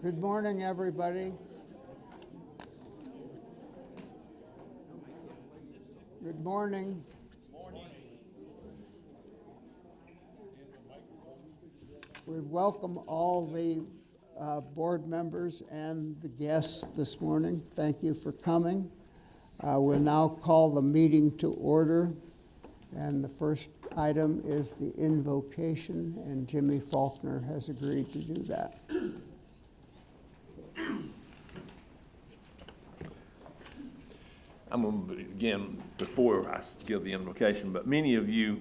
Good morning, everybody. Good morning. We welcome all the board members and the guests this morning. Thank you for coming. We'll now call the meeting to order. And the first item is the invocation, and Jimmy Faulkner has agreed to do that. I'm going to begin before I give the invocation, but many of you,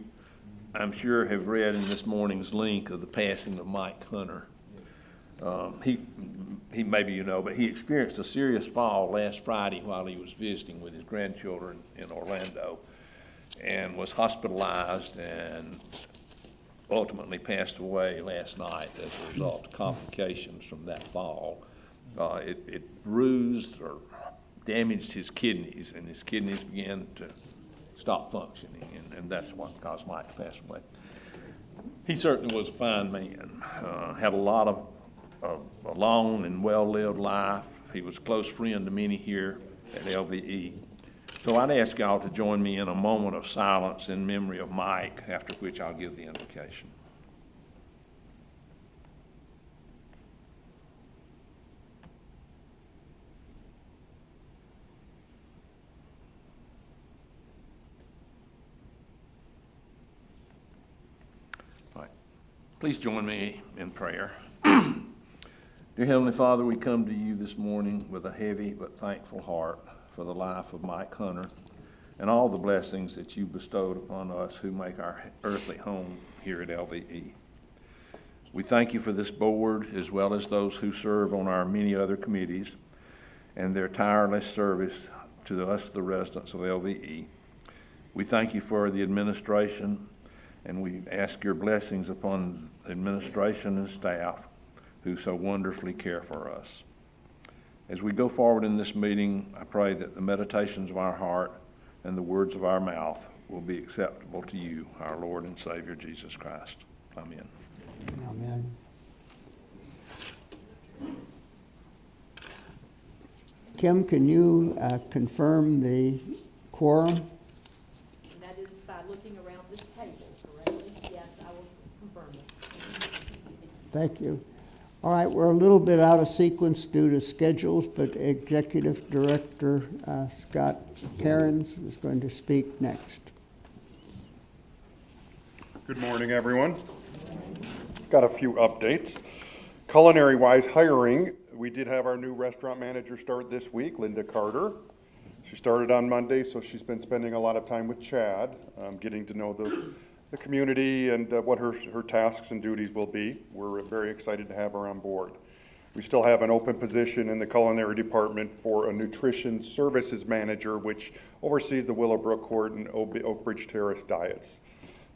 I'm sure, have read in this morning's link of the passing of Mike Hunter. He maybe you know, but he experienced a serious fall last Friday while he was visiting with his grandchildren in Orlando and was hospitalized and ultimately passed away last night as a result of complications from that fall. It bruised or damaged his kidneys, and his kidneys began to stop functioning, and that's what caused Mike to pass away. He certainly was a fine man, had a lot of a long and well-lived life. He was a close friend to many here at LVE. So I'd ask y'all to join me in a moment of silence in memory of Mike, after which I'll give the invocation. Please join me in prayer. Dear Heavenly Father, we come to you this morning with a heavy but thankful heart for the life of Mike Hunter and all the blessings that you bestowed upon us who make our earthly home here at LVE. We thank you for this board as well as those who serve on our many other committees and their tireless service to us, the residents of LVE. We thank you for the administration, and we ask your blessings upon the administration and staff who so wonderfully care for us. As we go forward in this meeting, I pray that the meditations of our heart and the words of our mouth will be acceptable to you, our Lord and Savior, Jesus Christ. Amen. Amen. Kim, can you confirm the quorum? That is by looking around this table, correctly? Yes, I will confirm it. Thank you. All right, we're a little bit out of sequence due to schedules, but Executive Director Scott Cairns is going to speak next. Good morning, everyone. Got a few updates. Culinary-wise hiring, we did have our new restaurant manager start this week, Linda Carter. She started on Monday, so she's been spending a lot of time with Chad, getting to know the community and what her tasks and duties will be. We're very excited to have her on board. We still have an open position in the culinary department for a nutrition services manager, which oversees the Willowbrook Court and Oak Ridge Terrace diets.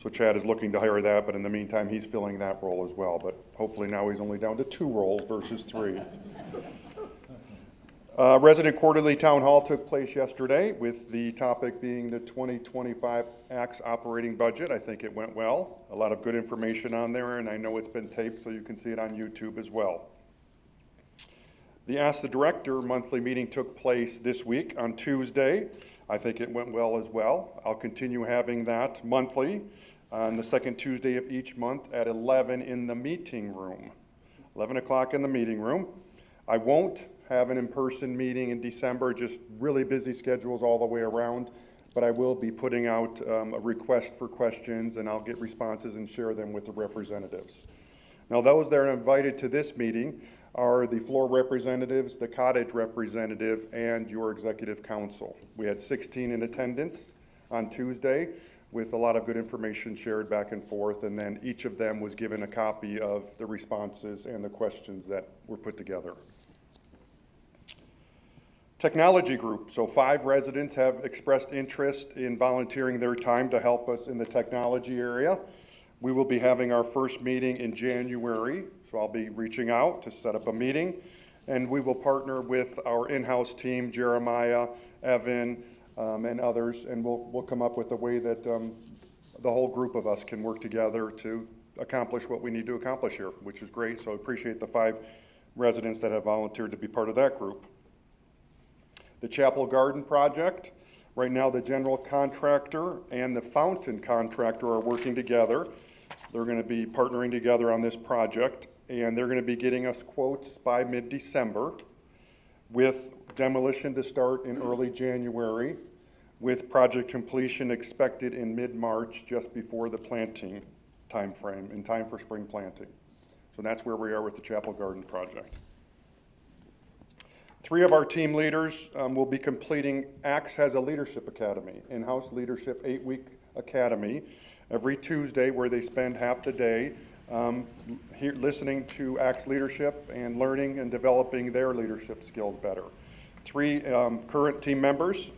So Chad is looking to hire that, but in the meantime, he's filling that role as well. But hopefully now he's only down to 2 roles versus 3. Resident Quarterly Town Hall took place yesterday with the topic being the 2025 ACTS operating budget. I think it went well. A lot of good information on there, and I know it's been taped so you can see it on YouTube as well. The Ask the Director monthly meeting took place this week on Tuesday. I think it went well as well. I'll continue having that monthly on the second Tuesday of each month at 11 in the meeting room. 11 o'clock in the meeting room. I won't have an in-person meeting in December, just really busy schedules all the way around, but I will be putting out a request for questions, and I'll get responses and share them with the representatives. Now, those that are invited to this meeting are the floor representatives, the cottage representative, and your executive council. We had 16 in attendance on Tuesday with a lot of good information shared back and forth, and then each of them was given a copy of the responses and the questions that were put together. Technology group. So 5 residents have expressed interest in volunteering their time to help us in the technology area. We will be having our first meeting in January, so I'll be reaching out to set up a meeting, and we will partner with our in-house team, Jeremiah, Evan, and others, and we'll come up with a way that the whole group of us can work together to accomplish what we need to accomplish here, which is great. So I appreciate the 5 residents that have volunteered to be part of that group. The Chapel Garden project, right now the general contractor and the fountain contractor are working together. They're going to be partnering together on this project, and they're going to be getting us quotes by mid-December, with demolition to start in early January, with project completion expected in mid-March, just before the planting time frame, in time for spring planting. So that's where we are with the Chapel Garden project. 3 of our team leaders will be completing. ACTS has a leadership academy, in-house leadership 8-week academy, every Tuesday, where they spend half the day listening to ACTS leadership and learning and developing their leadership skills better. 3 current team members: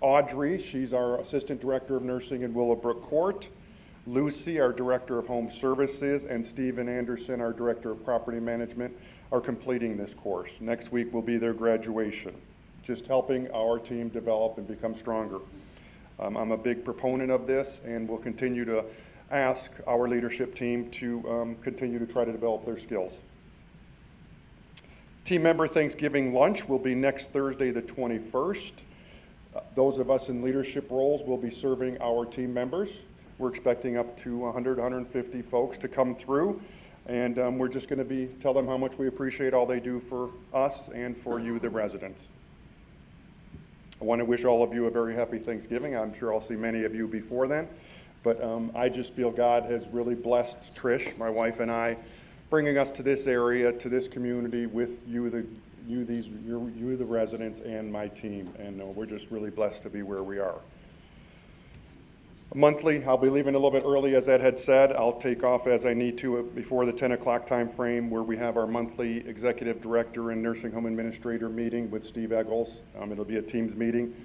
Audrey, she's our Assistant Director of Nursing in Willowbrook Court; Lucy, our Director of Home Services; and Stephen Anderson, our Director of Property Management, are completing this course. Next week will be their graduation, just helping our team develop and become stronger. I'm a big proponent of this, and will continue to ask our leadership team to continue to try to develop their skills. Team member Thanksgiving lunch will be next Thursday, the 21st. Those of us in leadership roles will be serving our team members. We're expecting up to 100, 150 folks to come through, and we're just going to tell them how much we appreciate all they do for us and for you, the residents. I want to wish all of you a very happy Thanksgiving. I'm sure I'll see many of you before then, but I just feel God has really blessed Trish, my wife, and I, bringing us to this area, to this community with you, the residents, and my team, and we're just really blessed to be where we are. Monthly, I'll be leaving a little bit early, as Ed had said. I'll take off as I need to before the 10 o'clock time frame, where we have our monthly executive director and nursing home administrator meeting with Steve Eggles. It'll be a Teams meeting,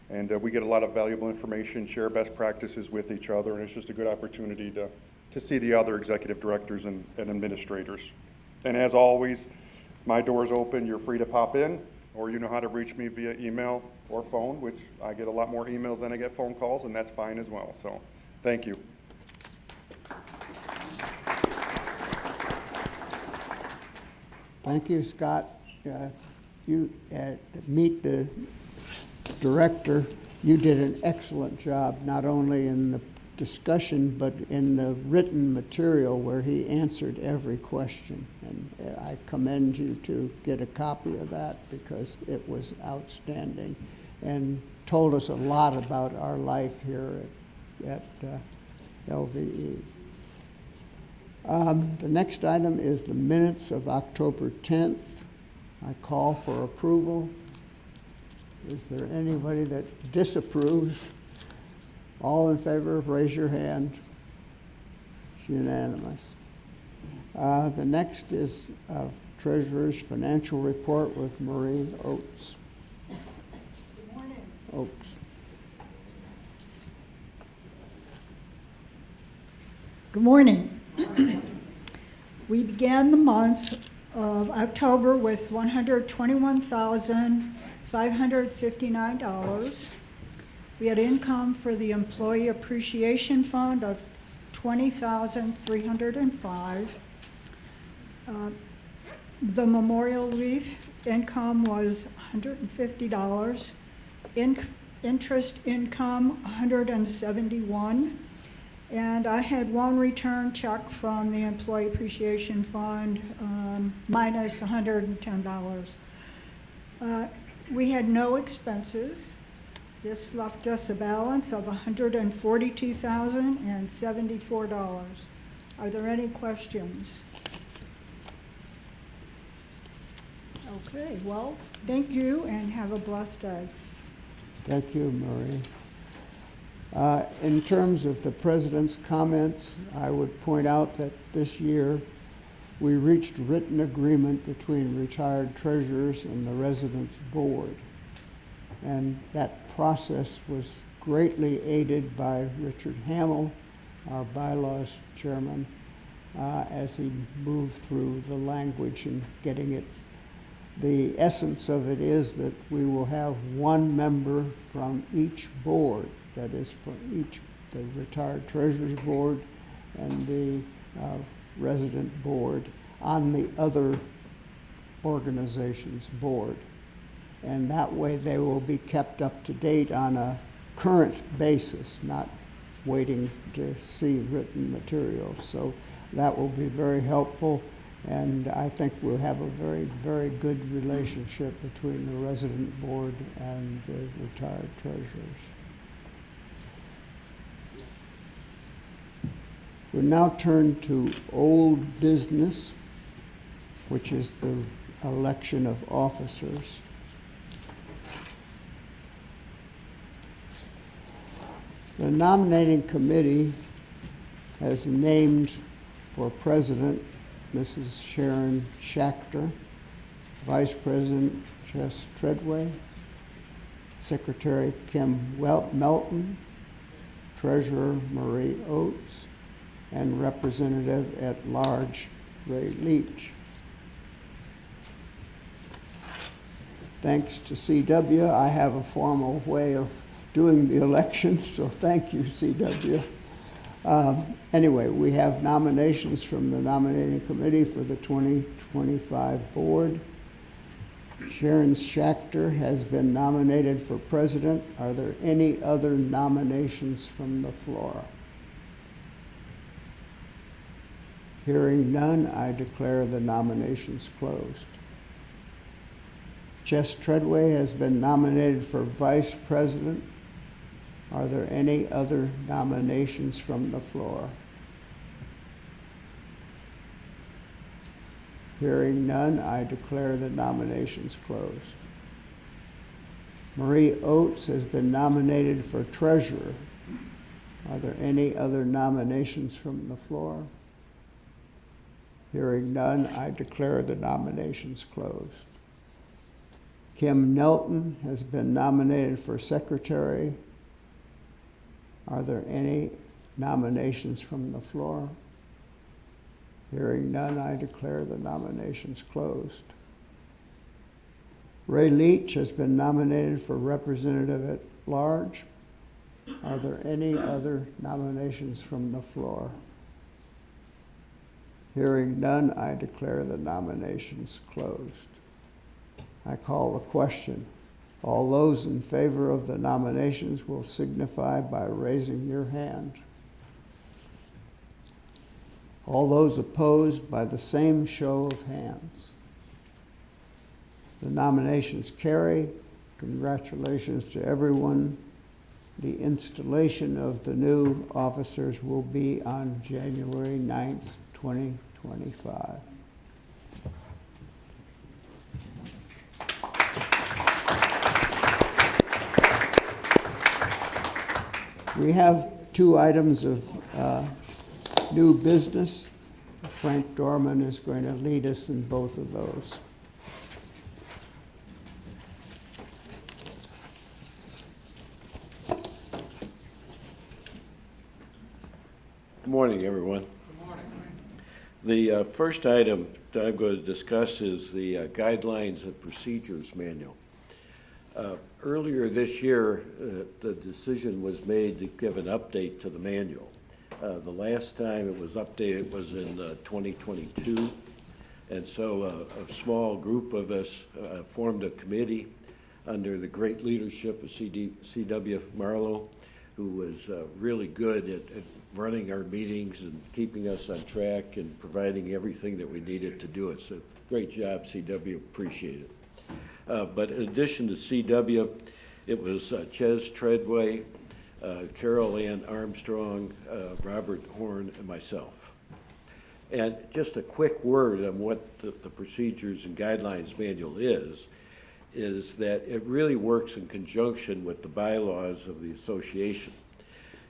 and we get a lot of valuable information, share best practices with each other, and it's just a good opportunity to see the other executive directors and administrators. And as always, my door's open. You're free to pop in, or you know how to reach me via email or phone, which I get a lot more emails than I get phone calls, and that's fine as well. So thank you. Thank you, Scott. You meet the director. You did an excellent job, not only in the discussion, but in the written material where he answered every question. And I commend you to get a copy of that, because it was outstanding and told us a lot about our life here at LVE. The next item is the minutes of October 10th. I call for approval. Is there anybody that disapproves? All in favor, raise your hand. It's unanimous. The next is Treasurer's Financial Report with Marie Oates. Good morning. Oates. Good morning. We began the month of October with $121,559. We had income for the Employee Appreciation Fund of $20,305. The Memorial Leaf income was $150. Interest income, $171. And I had one return check from the Employee Appreciation Fund, minus $110. We had no expenses. This left us a balance of $142,074. Are there any questions? Okay, well, thank you and have a blessed day. Thank you, Marie. In terms of the president's comments, I would point out that this year we reached written agreement between retired treasurers and the residents board. And that process was greatly aided by Richard Hamill, our bylaws chairman, as he moved through the language and getting it. The essence of it is that we will have one member from each board, that is for each, the retired treasurer's board and the resident board, on the other Organizations Board. And that way they will be kept up to date on a current basis, not waiting to see written materials. So that will be very helpful, and I think we'll have a very, very good relationship between the resident board and the retired treasurers. We now turn to old business, which is the election of officers. The nominating committee has named for president Mrs. Sharon Schachter, vice president Jess Treadway, secretary Kim Melton, treasurer Marie Oates, and representative at large Ray Leach. Thanks to CW, I have a formal way of doing the election, so thank you, CW. Anyway, we have nominations from the nominating committee for the 2025 board. Sharon Schachter has been nominated for president. Are there any other nominations from the floor? Hearing none, I declare the nominations closed. Jess Treadway has been nominated for vice president. Are there any other nominations from the floor? Hearing none, I declare the nominations closed. Marie Oates has been nominated for treasurer. Are there any other nominations from the floor? Hearing none, I declare the nominations closed. Kim Nelton has been nominated for secretary. Are there any nominations from the floor? Hearing none, I declare the nominations closed. Ray Leach has been nominated for representative at large. Are there any other nominations from the floor? Hearing none, I declare the nominations closed. I call the question. All those in favor of the nominations will signify by raising your hand. All those opposed by the same show of hands. The nominations carry. Congratulations to everyone. The installation of the new officers will be on January 9th, 2025. We have two items of new business. Frank Dorman is going to lead us in both of those. Good morning, everyone. Good morning. The first item that I'm going to discuss is the Guidelines and Procedures Manual. Earlier this year, the decision was made to give an update to the manual. The last time it was updated was in 2022, and so a small group of us formed a committee under the great leadership of C.W. Marlowe, who was really good at running our meetings and keeping us on track and providing everything that we needed to do it. So great job, C.W., appreciate it. But in addition to C.W., it was Ches Treadway, Carol Ann Armstrong, Robert Horn, and myself. And just a quick word on what the Procedures and Guidelines Manual is that it really works in conjunction with the bylaws of the association.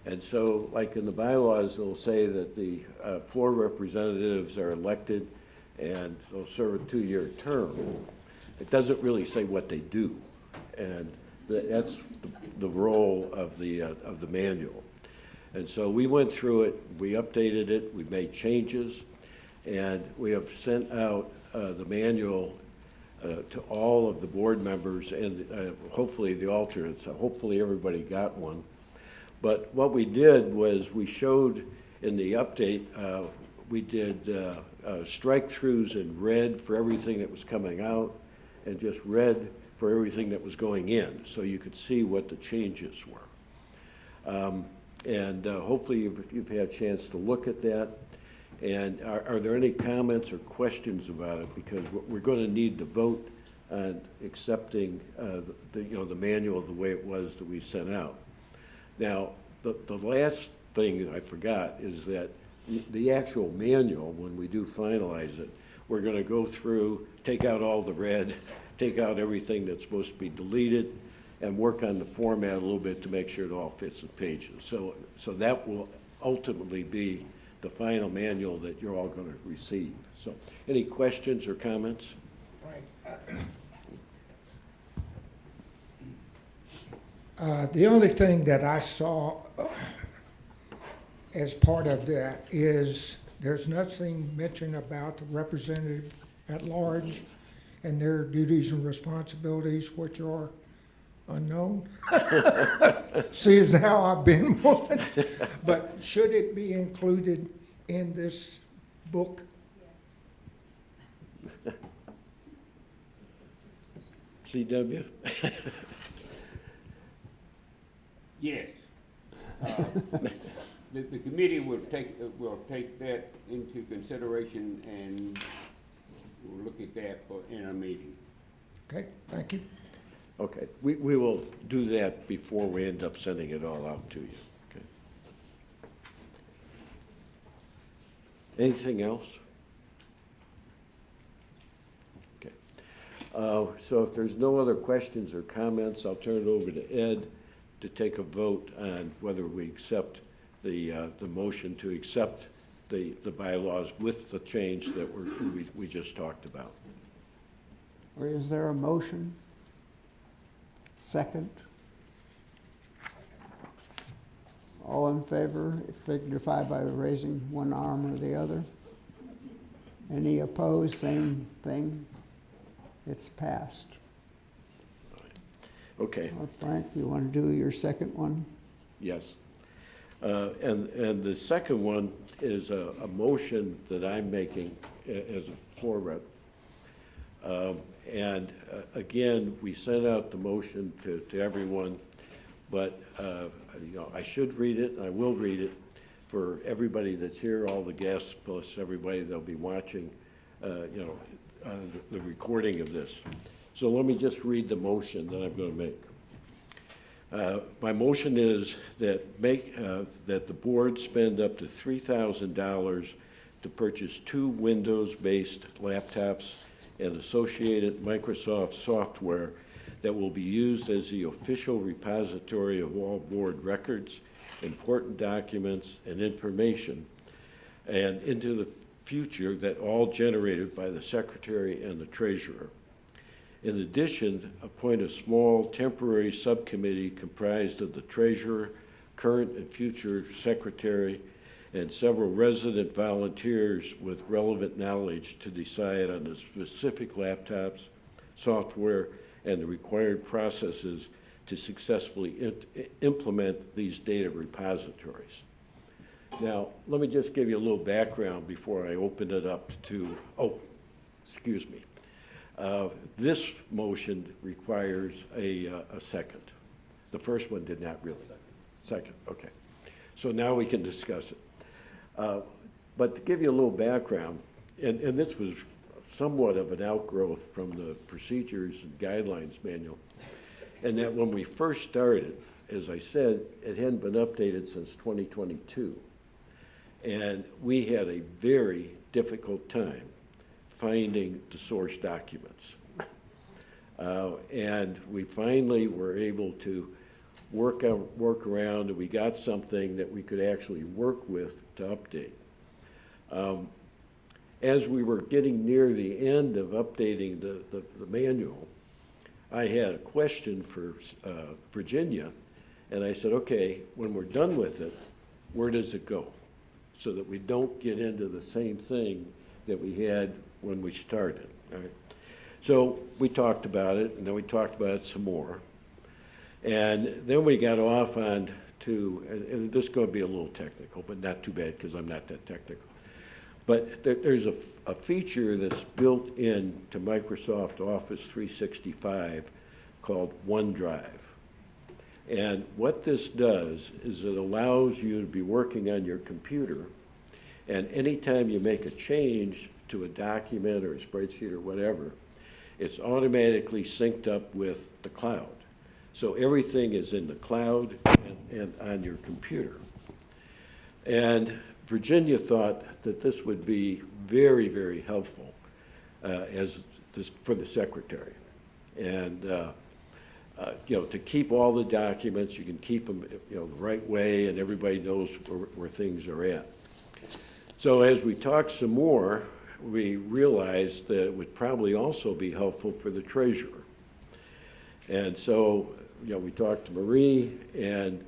And so, like in the bylaws, they'll say that the floor representatives are elected and they'll serve a 2-year term. It doesn't really say what they do, and that's the role of the manual. And so we went through it, we updated it, we made changes, and we have sent out the manual to all of the board members and hopefully the alternates. Hopefully everybody got one. But what we did was we showed in the update, we did strike-throughs in red for everything that was coming out, and just red for everything that was going in, so you could see what the changes were. Hopefully you've had a chance to look at that. And are there any comments or questions about it? Because we're going to need to vote on accepting the manual the way it was that we sent out. Now, the last thing I forgot is that the actual manual, when we do finalize it, we're going to go through, take out all the red, take out everything that's supposed to be deleted, and work on the format a little bit to make sure it all fits the pages. So that will ultimately be the final manual that you're all going to receive. So any questions or comments? The only thing that I saw as part of that is there's nothing mentioned about the representative at large and their duties and responsibilities, which are unknown. See, as how I've been one. But should it be included in this book? CW? Yes. The committee will take that into consideration, and we'll look at that in a meeting. Okay, thank you. Okay, we will do that before we end up sending it all out to you. Okay. Anything else? Okay. So if there's no other questions or comments, I'll turn it over to Ed to take a vote on whether we accept the motion to accept the bylaws with the change that we just talked about. Or is there a motion? Second? All in favor, signify by raising one arm or the other. Any opposed, same thing. It's passed. Okay. Well, Frank, you want to do your second one? Yes. And the second one is a motion that I'm making as a floor rep. Again, we sent out the motion to everyone, but I should read it, and I will read it for everybody that's here, all the guests, plus everybody that'll be watching, the recording of this. So let me just read the motion that I'm going to make. My motion is that that the board spend up to $3,000 to purchase 2 Windows-based laptops and associated Microsoft software that will be used as the official repository of all board records, important documents, and information, and into the future that all generated by the secretary and the treasurer. In addition, appoint a small temporary subcommittee comprised of the treasurer, current and future secretary, and several resident volunteers with relevant knowledge to decide on the specific laptops, software, and the required processes to successfully implement these data repositories. Now, let me just give you a little background before I open it up to, excuse me. This motion requires a second. The first one did not really. Second, okay. So now we can discuss it. But to give you a little background, and this was somewhat of an outgrowth from the procedures and guidelines manual, and that when we first started, as I said, it hadn't been updated since 2022. And we had a very difficult time finding the source documents. And we finally were able to work around, and we got something that we could actually work with to update. As we were getting near the end of updating the manual, I had a question for Virginia, and I said, okay, when we're done with it, where does it go? So that we don't get into the same thing that we had when we started. All right? So we talked about it, and then we talked about it some more. And then we got off on to, and this is going to be a little technical, but not too bad because I'm not that technical. But there's a feature that's built into Microsoft Office 365 called OneDrive. And what this does is it allows you to be working on your computer, and anytime you make a change to a document or a spreadsheet or whatever, it's automatically synced up with the cloud. So everything is in the cloud and on your computer. And Virginia thought that this would be very, very helpful for the secretary. And to keep all the documents, you can keep them the right way, and everybody knows where things are at. So as we talked some more, we realized that it would probably also be helpful for the treasurer. And so, we talked to Marie, and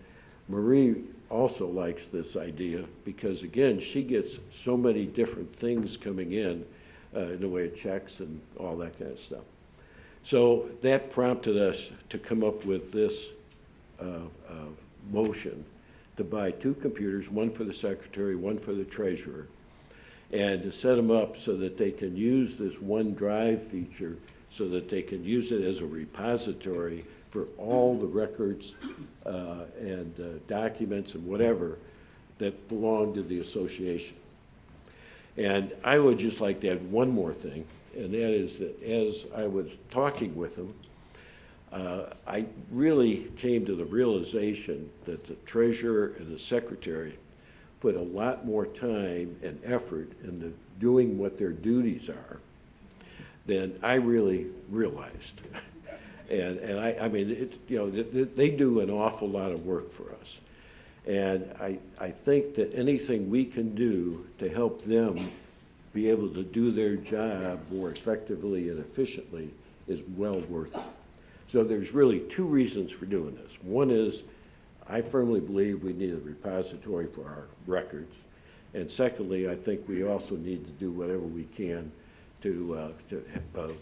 Marie also likes this idea because, again, she gets so many different things coming in the way of checks and all that kind of stuff. So that prompted us to come up with this motion to buy 2 computers, one for the secretary, one for the treasurer, and to set them up so that they can use this OneDrive feature so that they can use it as a repository for all the records and documents and whatever that belong to the association. And I would just like to add one more thing, and that is that as I was talking with them, I really came to the realization that the treasurer and the secretary put a lot more time and effort into doing what their duties are than I really realized. And I mean, they do an awful lot of work for us. And I think that anything we can do to help them be able to do their job more effectively and efficiently is well worth it. So there's really 2 reasons for doing this. One is I firmly believe we need a repository for our records. And secondly, I think we also need to do whatever we can to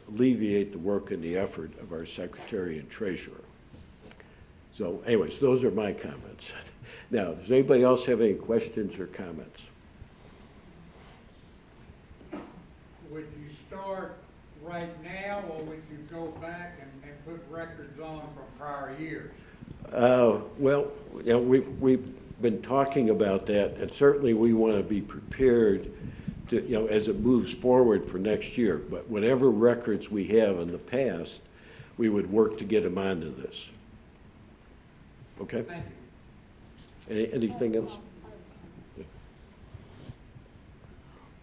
alleviate the work and the effort of our secretary and treasurer. So anyways, those are my comments. Now, does anybody else have any questions or comments? Would you start right now, or would you go back and put records on from prior years? Well, we've been talking about that, and certainly we want to be prepared to, as it moves forward for next year. But whatever records we have in the past, we would work to get them onto this. Okay? Thank you. Anything else?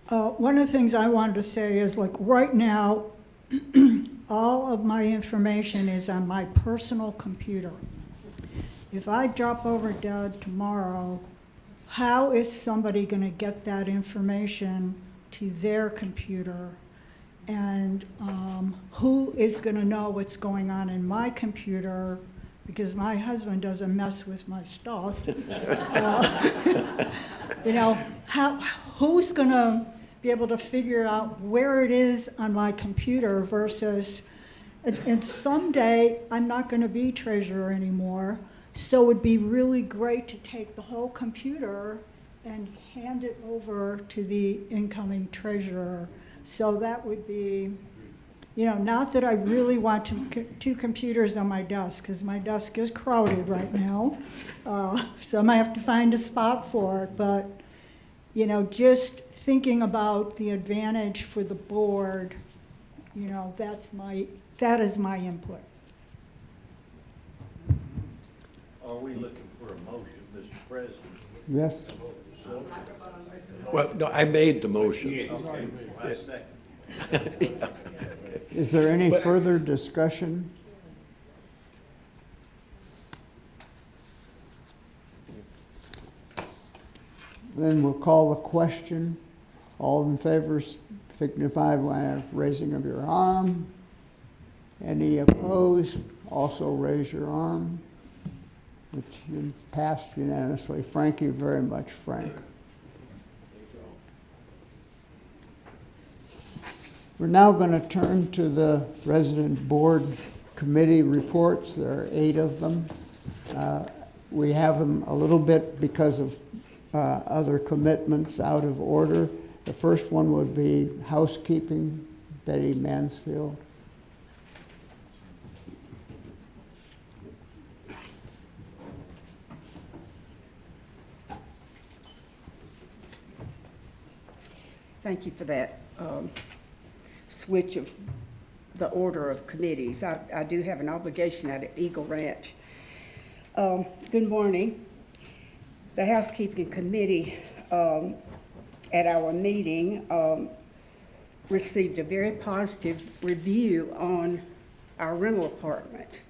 One of the things I wanted to say is, like, right now, all of my information is on my personal computer. If I drop over dead tomorrow, how is somebody going to get that information to their computer? And who is going to know what's going on in my computer? Because my husband doesn't mess with my stuff. Who's going to be able to figure out where it is on my computer versus, and someday I'm not going to be treasurer anymore. So it would be really great to take the whole computer and hand it over to the incoming treasurer. So that would be, not that I really want 2 computers on my desk, because my desk is crowded right now. So I might have to find a spot for it. But, just thinking about the advantage for the board, that is my input. Are we looking for a motion, Mr. President? Yes? Well, no, I made the motion. Is there any further discussion? Then we'll call the question. All in favor signify by raising of your arm. Any opposed, also raise your arm. Which passed unanimously. Thank you very much, Frank. We're now going to turn to the resident board committee reports. There are 8 of them. We have them a little bit because of other commitments out of order. The first one would be housekeeping, Betty Mansfield. Thank you for that switch of the order of committees. I do have an obligation out at Eagle Ranch. Good morning. The Housekeeping Committee at our meeting received a very positive review on our rental apartment.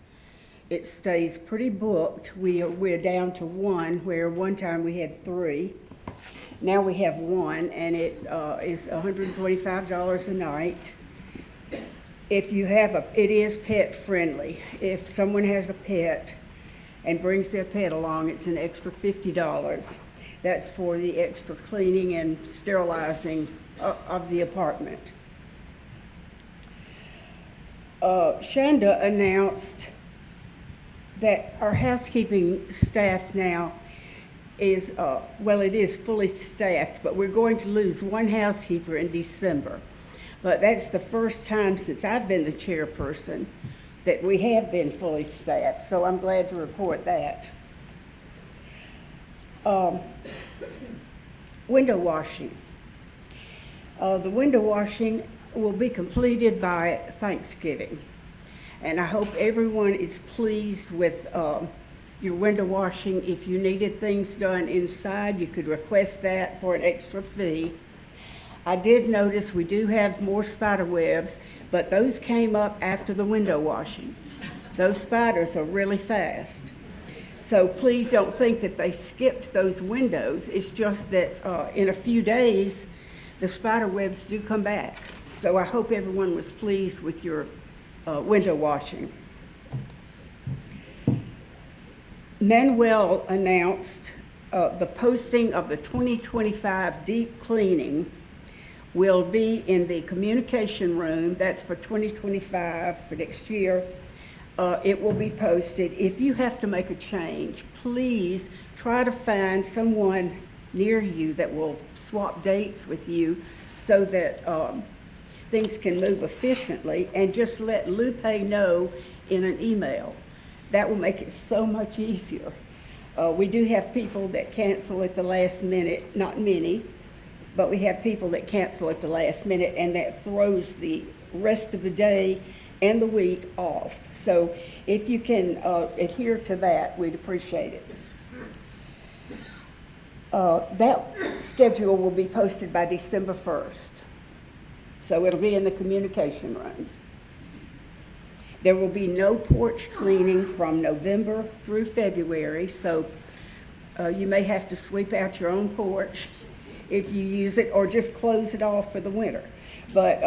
It stays pretty booked. We're down to one, where one time we had 3. Now we have 1, and it is $125 a night. If you have it is pet friendly. If someone has a pet and brings their pet along, it's an extra $50. That's for the extra cleaning and sterilizing of the apartment. Shanda announced that our housekeeping staff now is, it is fully staffed, but we're going to lose 1 housekeeper in December. But that's the first time since I've been the chairperson that we have been fully staffed, so I'm glad to report that. Window washing. The window washing will be completed by Thanksgiving, and I hope everyone is pleased with your window washing. If you needed things done inside, you could request that for an extra fee. I did notice we do have more spider webs, but those came up after the window washing. Those spiders are really fast. So please don't think that they skipped those windows. It's just that in a few days, the spider webs do come back. So I hope everyone was pleased with your window washing. Manuel announced the posting of the 2025 deep cleaning will be in the communication room. That's for 2025, for next year. It will be posted. If you have to make a change, please try to find someone near you that will swap dates with you so that things can move efficiently, and just let Lupe know in an email. That will make it so much easier. We do have people that cancel at the last minute, not many, but we have people that cancel at the last minute, and that throws the rest of the day and the week off. So if you can adhere to that, we'd appreciate it. That schedule will be posted by December 1st. So it'll be in the communication rooms. There will be no porch cleaning from November through February, so you may have to sweep out your own porch if you use it, or just close it off for the winter. But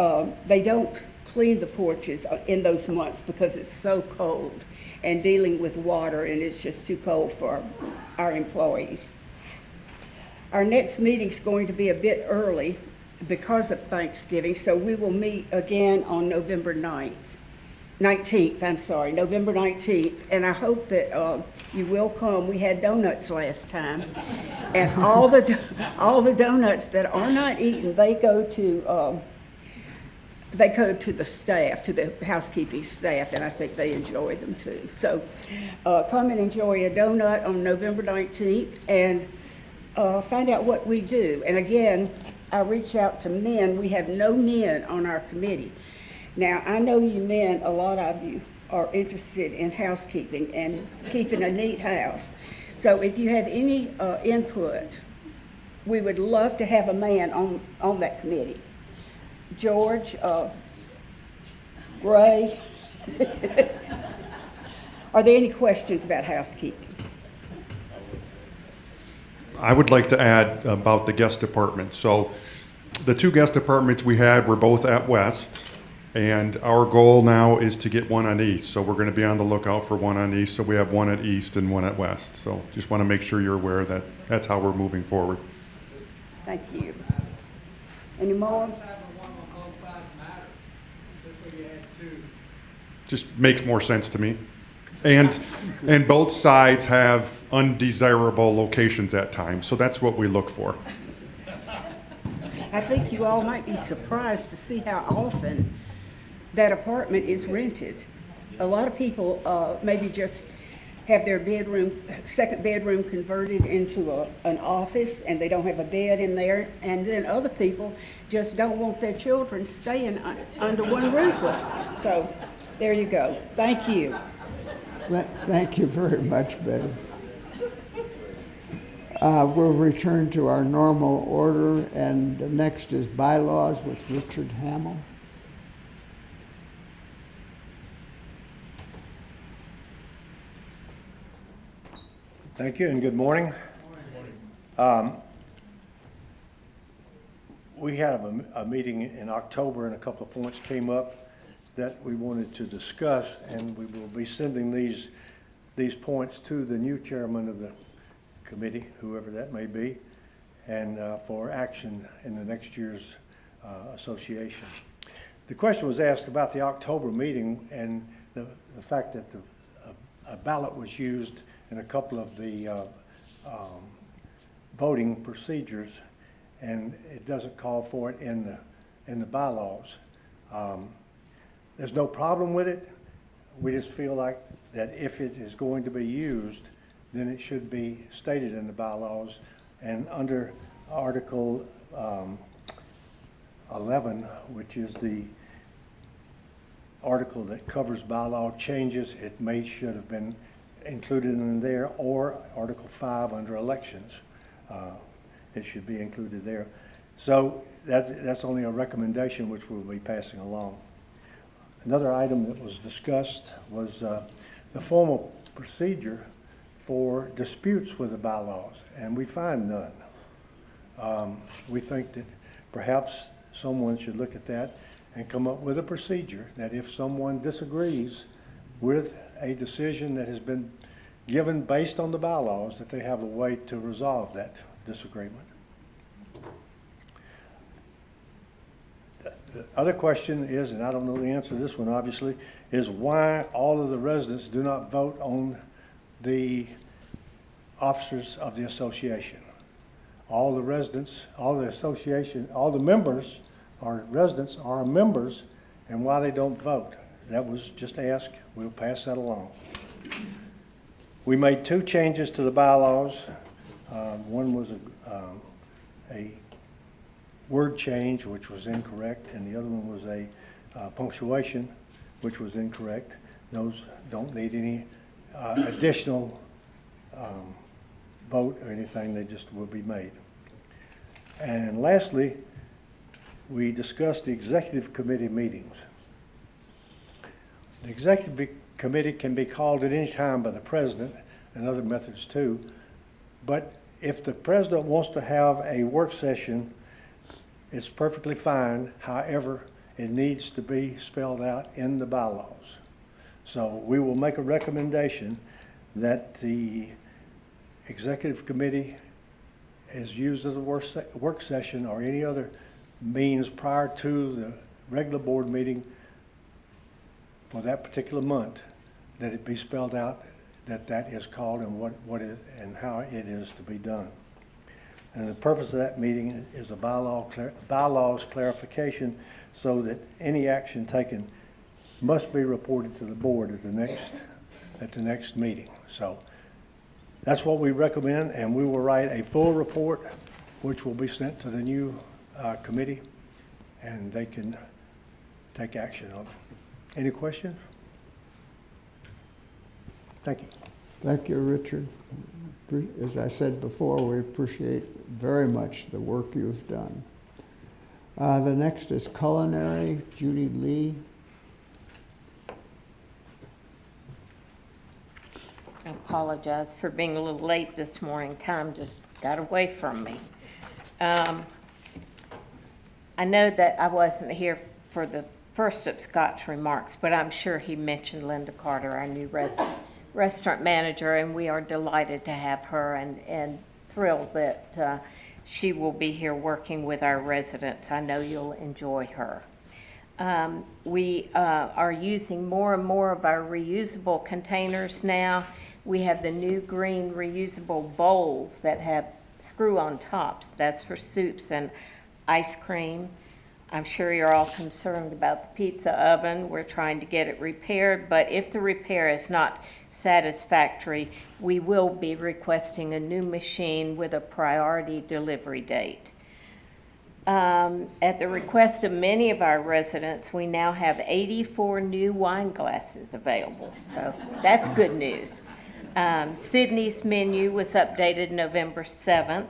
they don't clean the porches in those months because it's so cold, and dealing with water, and it's just too cold for our employees. Our next meeting's going to be a bit early because of Thanksgiving, so we will meet again on November 19th, November 19th, and I hope that you will come. We had donuts last time, and all the donuts that are not eaten, they go to the staff, to the housekeeping staff, and I think they enjoy them too. So come and enjoy a donut on November 19th, and find out what we do. And again, I reach out to men. We have no men on our committee. Now, I know you men, a lot of you are interested in housekeeping and keeping a neat house. So if you have any input, we would love to have a man on that committee. George, Ray, are there any questions about housekeeping? I would like to add about the guest apartments. So the 2 guest apartments we had were both at West, and our goal now is to get one on East. So we're going to be on the lookout for one on East. So we have one at East and one at West. So just want to make sure you're aware that that's how we're moving forward. Thank you. Any more? Having one on both sides matter, just so you had 2. Just makes more sense to me. And both sides have undesirable locations at times, so that's what we look for. I think you all might be surprised to see how often that apartment is rented. A lot of people maybe just have their second bedroom converted into an office, and they don't have a bed in there. And then other people just don't want their children staying under one roof with them. So there you go. Thank you. Thank you very much, Betty. We'll return to our normal order, and the next is bylaws with Richard Hamill. Thank you and good morning. We had a meeting in October and a couple of points came up that we wanted to discuss, and we will be sending these points to the new chairman of the committee, whoever that may be, and for action in the next year's association. The question was asked about the October meeting and the fact that a ballot was used in a couple of the voting procedures, and it doesn't call for it in the bylaws. There's no problem with it. We just feel like that if it is going to be used, then it should be stated in the bylaws. And under Article 11, which is the article that covers bylaw changes, it should have been included in there, or Article 5 under elections. It should be included there. So that's only a recommendation which we'll be passing along. Another item that was discussed was the formal procedure for disputes with the bylaws, and we find none. We think that perhaps someone should look at that and come up with a procedure that if someone disagrees with a decision that has been given based on the bylaws, that they have a way to resolve that disagreement. The other question is, and I don't know the answer to this one obviously, is why all of the residents do not vote on the officers of the association. All the residents, all the association, all the members or residents are members, and why they don't vote. That was just asked. We'll pass that along. We made two changes to the bylaws. One was a word change, which was incorrect, and the other one was a punctuation, which was incorrect. Those don't need any additional vote or anything. They just will be made. And lastly, we discussed the executive committee meetings. The executive committee can be called at any time by the president, and other methods too. But if the president wants to have a work session, it's perfectly fine. However, it needs to be spelled out in the bylaws. So we will make a recommendation that the executive committee is used as a work session or any other means prior to the regular board meeting for that particular month, that it be spelled out that is called and what is and how it is to be done. And the purpose of that meeting is a bylaws clarification, so that any action taken must be reported to the board at the next meeting. So that's what we recommend, and we will write a full report which will be sent to the new committee, and they can take action on it. Any questions? Thank you. Thank you, Richard. As I said before, we appreciate very much the work you've done. The next is culinary, Judy Lee. I apologize for being a little late this morning. Time just got away from me. I know that I wasn't here for the first of Scott's remarks, but I'm sure he mentioned Linda Carter, our new restaurant manager, and we are delighted to have her and thrilled that she will be here working with our residents. I know you'll enjoy her. We are using more and more of our reusable containers now. We have the new green reusable bowls that have screw-on tops. That's for soups, and ice cream. I'm sure you're all concerned about the pizza oven. We're trying to get it repaired, but if the repair is not satisfactory, we will be requesting a new machine with a priority delivery date. At the request of many of our residents, we now have 84 new wine glasses available, so that's good news. Sydney's menu was updated November 7th,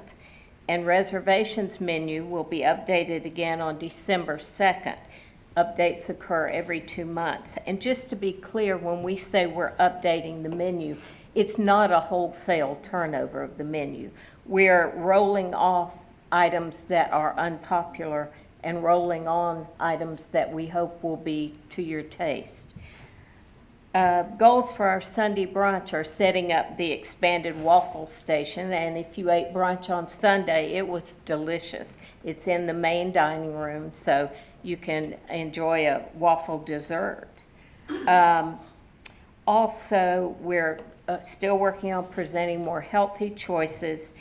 and reservations menu will be updated again on December 2nd. Updates occur every 2 months. And just to be clear, when we say we're updating the menu, it's not a wholesale turnover of the menu. We're rolling off items that are unpopular and rolling on items that we hope will be to your taste. Goals for our Sunday brunch are setting up the expanded waffle station, and if you ate brunch on Sunday, it was delicious. It's in the main dining room, so you can enjoy a waffle dessert. Also, we're still working on presenting more healthy choices,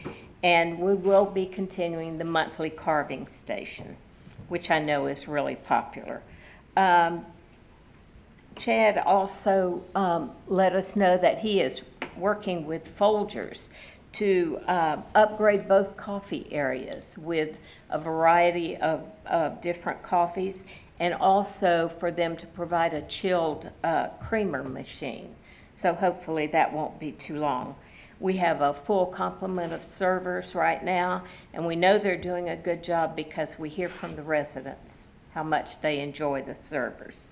and we will be continuing the monthly carving station, which I know is really popular. Chad also let us know that he is working with Folgers to upgrade both coffee areas with a variety of different coffees, and also for them to provide a chilled creamer machine. So hopefully that won't be too long. We have a full complement of servers right now, and we know they're doing a good job because we hear from the residents how much they enjoy the servers.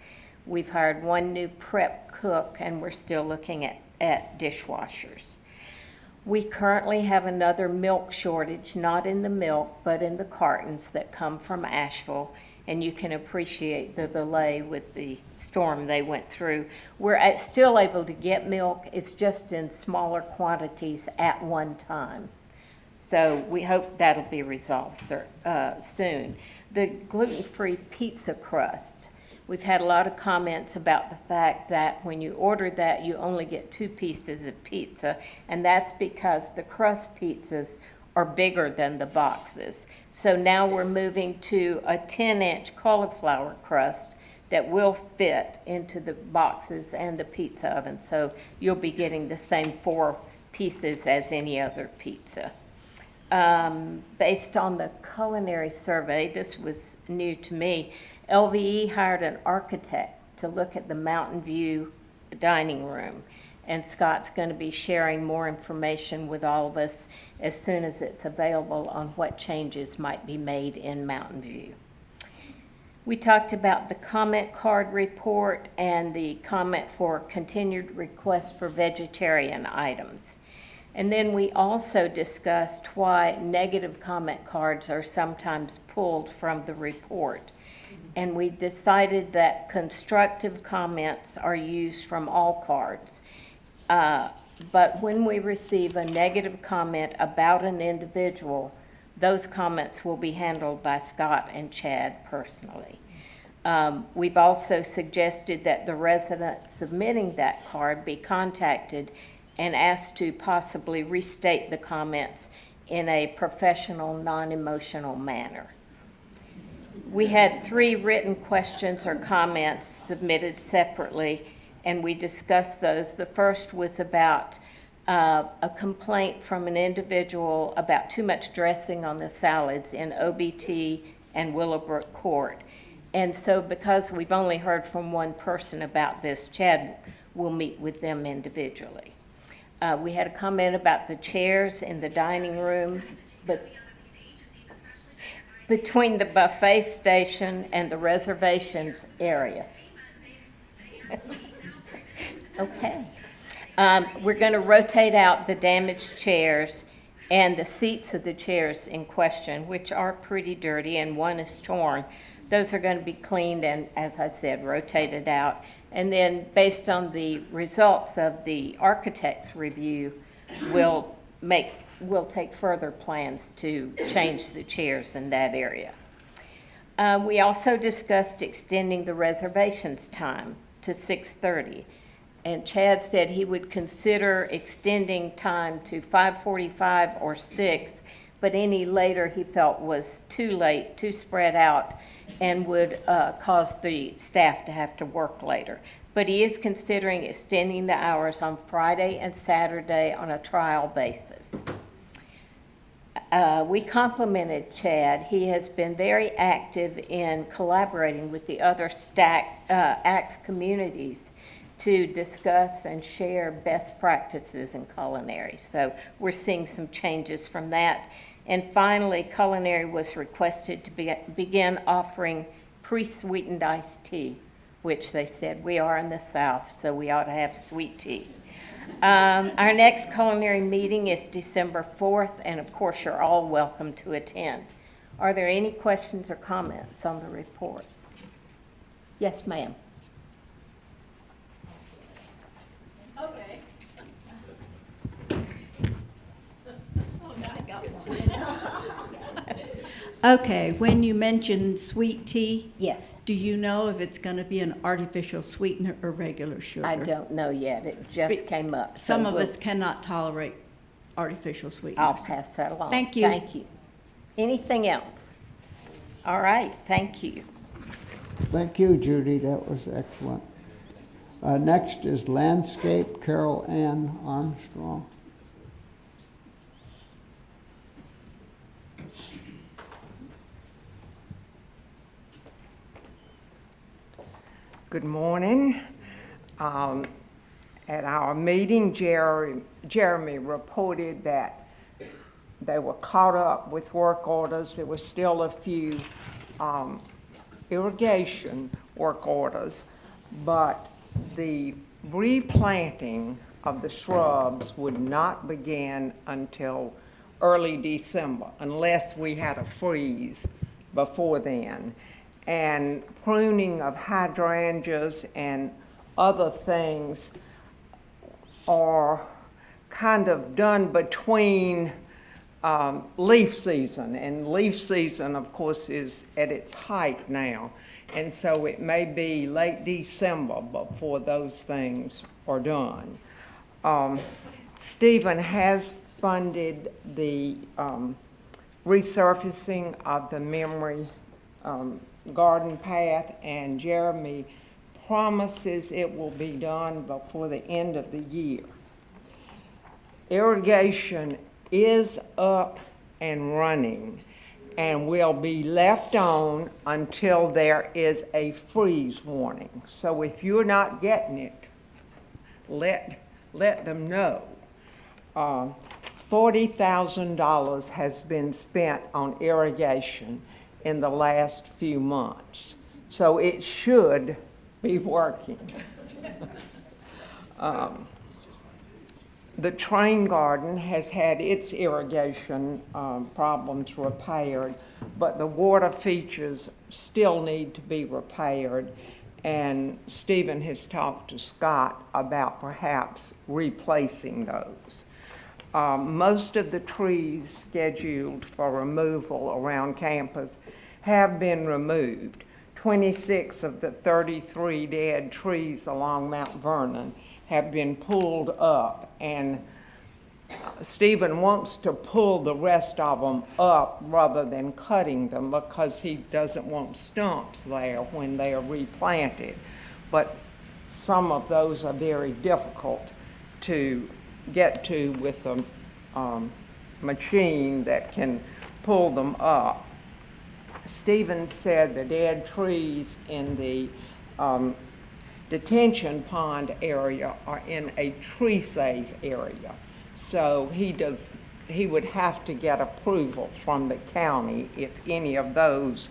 We've hired one new prep cook, and we're still looking at dishwashers. We currently have another milk shortage, not in the milk, but in the cartons that come from Asheville, and you can appreciate the delay with the storm they went through. We're still able to get milk, it's just in smaller quantities at one time. So we hope that'll be resolved soon. The gluten-free pizza crust. We've had a lot of comments about the fact that when you order that, you only get 2 pieces of pizza, and that's because the crust pizzas are bigger than the boxes. So now we're moving to a 10-inch cauliflower crust that will fit into the boxes and the pizza oven. So you'll be getting the same 4 pieces as any other pizza. Based on the culinary survey, this was new to me, LVE hired an architect to look at the Mountain View dining room, and Scott's going to be sharing more information with all of us as soon as it's available on what changes might be made in Mountain View. We talked about the comment card report and the comment for continued request for vegetarian items. And then we also discussed why negative comment cards are sometimes pulled from the report. And we decided that constructive comments are used from all cards. But when we receive a negative comment about an individual, those comments will be handled by Scott and Chad personally. We've also suggested that the resident submitting that card be contacted and asked to possibly restate the comments in a professional, non-emotional manner. We had 3 written questions or comments submitted separately, and we discussed those. The first was about a complaint from an individual about too much dressing on the salads in OBT and Willowbrook Court. And so because we've only heard from one person about this, Chad will meet with them individually. We had a comment about the chairs in the dining room, but between the buffet station and the reservations area. Okay. We're going to rotate out the damaged chairs and the seats of the chairs in question, which are pretty dirty, and one is torn. Those are going to be cleaned and, as I said, rotated out. And then based on the results of the architect's review, we'll take further plans to change the chairs in that area. We also discussed extending the reservations time to 6:30. And Chad said he would consider extending time to 5:45 or 6, but any later he felt was too late, too spread out, and would cause the staff to have to work later. But he is considering extending the hours on Friday and Saturday on a trial basis. We complimented Chad. He has been very active in collaborating with the other ACTS communities to discuss and share best practices in culinary. So we're seeing some changes from that. And finally, culinary was requested to begin offering pre-sweetened iced tea, which they said we are in the South, so we ought to have sweet tea. Our next culinary meeting is December 4th, and of course, you're all welcome to attend. Are there any questions or comments on the report? Yes, ma'am. Okay. Okay, when you mentioned sweet tea, Yes. do you know if it's going to be an artificial sweetener or regular sugar? I don't know yet. It just came up. so Some of we'll- us cannot tolerate artificial I'll sweeteners. pass that along. Thank you. Thank you. Anything else? All right, thank you. Thank you, Judy, that was excellent. Next is landscape, Carol Ann Armstrong. Good morning. At our meeting, Jeremy reported that they were caught up with work orders. There were still a few irrigation work orders, but the replanting of the shrubs would not begin until early December unless we had a freeze before then. And pruning of hydrangeas and other things are kind of done between leaf season. And leaf season, of course, is at its height now. And so it may be late December before those things are done. Stephen has funded the resurfacing of the memory garden path, and Jeremy promises it will be done before the end of the year. Irrigation is up and running and will be left on until there is a freeze warning. So if you're not getting it, let them know. $40,000 has been spent on irrigation in the last few months. So it should be working. The train garden has had its irrigation problems repaired, but the water features still need to be repaired. And Stephen has talked to Scott about perhaps replacing those. Most of the trees scheduled for removal around campus have been removed. 26 of the 33 dead trees along Mount Vernon have been pulled up, and Stephen wants to pull the rest of them up rather than cutting them because he doesn't want stumps there when they are replanted. But some of those are very difficult to get to with a machine that can pull them up. Stephen said the dead trees in the detention pond area are in a tree safe area. So he would have to get approval from the county if any of those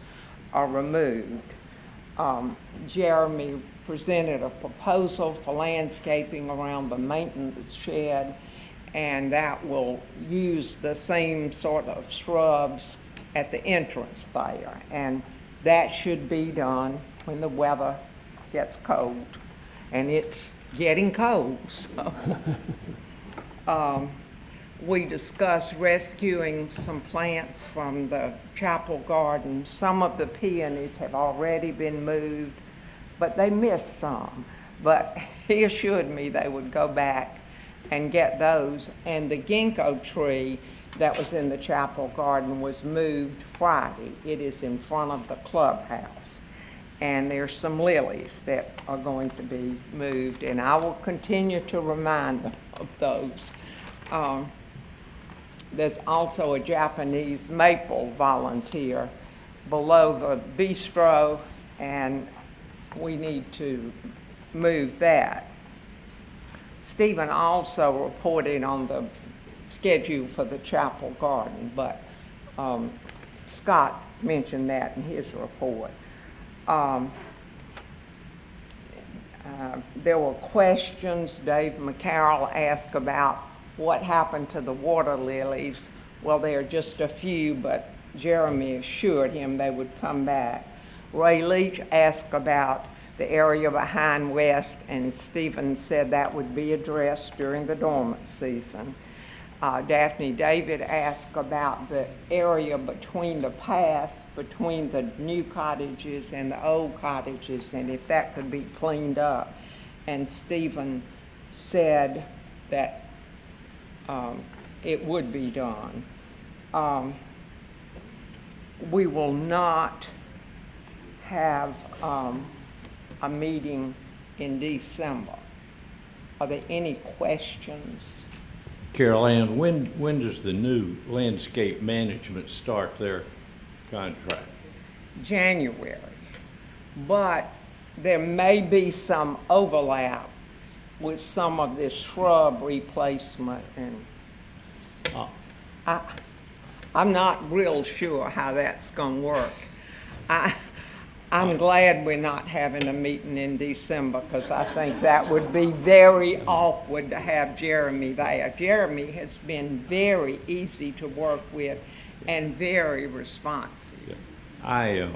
are removed. Jeremy presented a proposal for landscaping around the maintenance shed, and that will use the same sort of shrubs at the entrance there. And that should be done when the weather gets cold. And it's getting cold, so. We discussed rescuing some plants from the chapel garden. Some of the peonies have already been moved, but they missed some. But he assured me they would go back and get those. And the ginkgo tree that was in the chapel garden was moved Friday. It is in front of the clubhouse. And there's some lilies that are going to be moved, and I will continue to remind them of those. There's also a Japanese maple volunteer below the bistro, and we need to move that. Stephen also reported on the schedule for the chapel garden, but Scott mentioned that in his report. There were questions. Dave McCarroll asked about what happened to the water lilies. Well, there are just a few, but Jeremy assured him they would come back. Ray Leach asked about the area behind West, and Stephen said that would be addressed during the dormant season. Daphne David asked about the area between the path between the new cottages and the old cottages, and if that could be cleaned up. And Stephen said that it would be done. We will not have a meeting in December. Are there any questions? Carol Ann, when does the new landscape management start their contract? January. But there may be some overlap with some of this shrub replacement, and I'm not real sure how that's going to work. I'm glad we're not having a meeting in December, because I think that would be very awkward to have Jeremy there. Jeremy has been very easy to work with and very responsive. Yeah. I,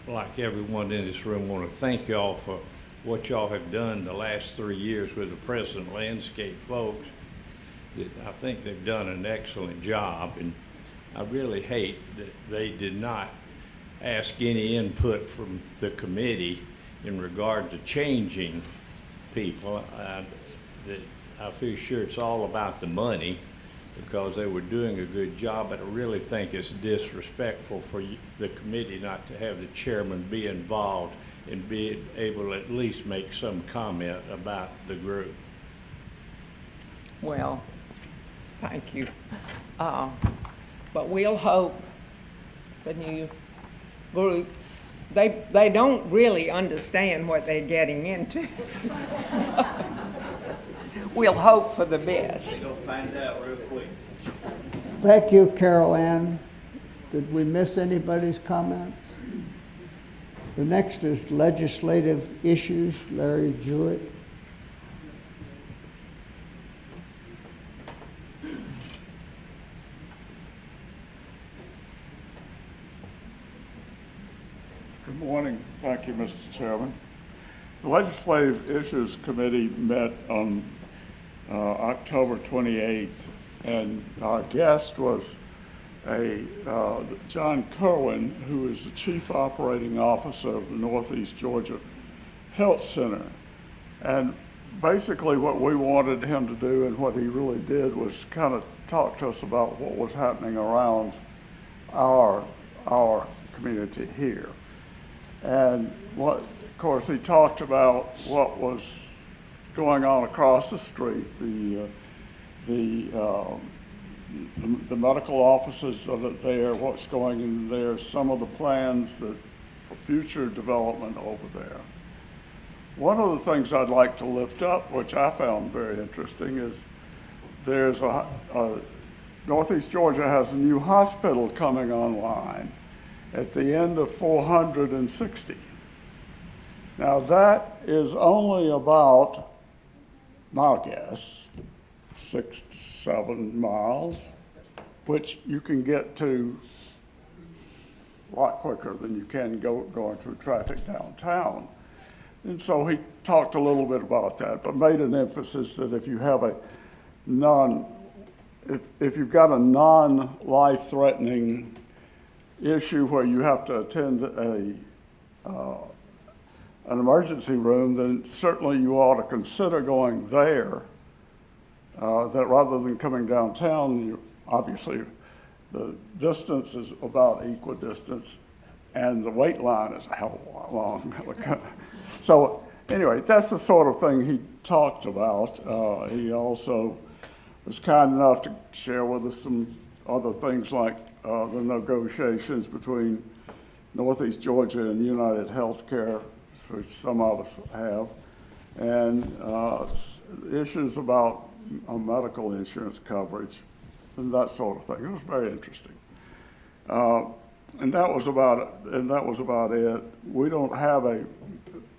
like everyone in this room, want to thank y'all for what y'all have done the last 3 years with the present landscape folks. I think they've done an excellent job, and I really hate that they did not ask any input from the committee in regard to changing people. I feel sure it's all about the money, because they were doing a good job, but I really think it's disrespectful for the committee not to have the chairman be involved and be able to at least make some comment about the group. Well, thank you. But we'll hope the new group, they don't really understand what they're getting into. We'll hope for the best. They're gonna find out real quick. Thank you, Carol Ann. Did we miss anybody's comments? The next is legislative issues. Larry Jewett. Good morning. Thank you, Mr. Chairman. The Legislative Issues Committee met on October 28th, and our guest was John Kerwin, who is the Chief Operating Officer of the Northeast Georgia Health Center. And basically what we wanted him to do, and what he really did, was kind of talk to us about what was happening around our community here. And of course, he talked about what was going on across the street, the medical offices that are there, what's going in there, some of the plans for future development over there. One of the things I'd like to lift up, which I found very interesting, is there's Northeast Georgia has a new hospital coming online at the end of 460. Now that is only about, my guess, 6 to 7 miles, which you can get to a lot quicker than you can going through traffic downtown. And so he talked a little bit about that, but made an emphasis that if you have if you've got a non-life-threatening issue where you have to attend an emergency room, then certainly you ought to consider going there, that rather than coming downtown obviously, the distance is about equidistance, and the wait line is a hell of a lot long. So anyway, that's the sort of thing he talked about. He also was kind enough to share with us some other things like the negotiations between Northeast Georgia and United Healthcare, which some of us have, and issues about medical insurance coverage and that sort of thing. It was very interesting. And that was about it. We don't have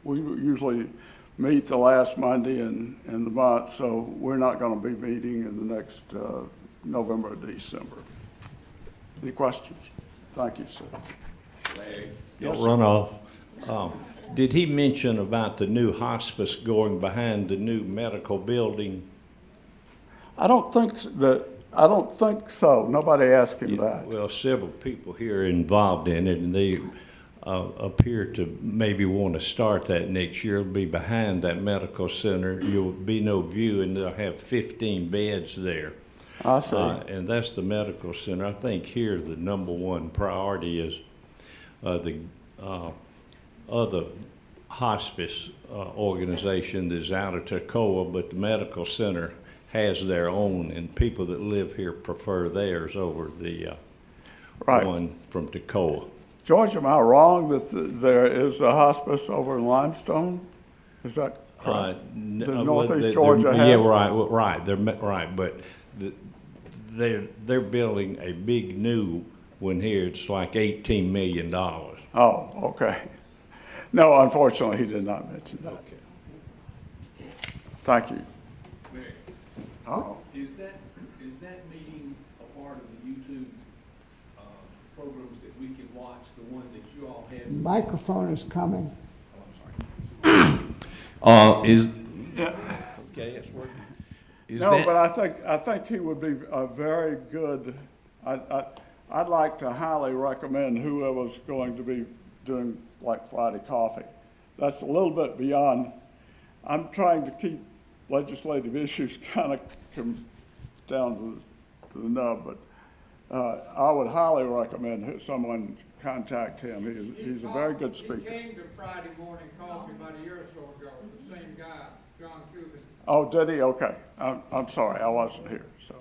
we usually meet the last Monday in the month, so we're not going to be meeting in the next November or December. Any questions? Thank you, sir. Yes, Runoff. Did he mention about the new hospice going behind the new medical building? I don't think so. Nobody asked him that. Well, several people here are involved in it, and they appear to maybe want to start that next year. It'll be behind that medical center. You'll be no view, and they'll have 15 beds there. I see. And that's the medical center. I think here the number one priority is the other hospice organization that's out of Toccoa, but the medical center has their own, and people that live here prefer theirs over the one from Toccoa. George, am I wrong that there is a hospice over in Limestone? Is that correct? The Northeast Georgia has? Yeah, right. They're right, but they're building a big new one here. It's like $18 million. Oh, okay. No, unfortunately, he did not mention that. Okay. Thank you. Mary, is that meeting a part of the YouTube programs that we can watch, the one that you all have? Microphone is coming. Is Yeah. okay, it's working. But I think he would be a very good. I'd like to highly recommend whoever's going to be doing like Friday Coffee. That's a little bit beyond. I'm trying to keep legislative issues kind of down to the nub, but I would highly recommend someone contact him. He's a very good speaker. He came to Friday Morning Coffee about a year or so ago, the same guy, John Cuban. Oh, did he? Okay. I'm sorry, I wasn't here, so.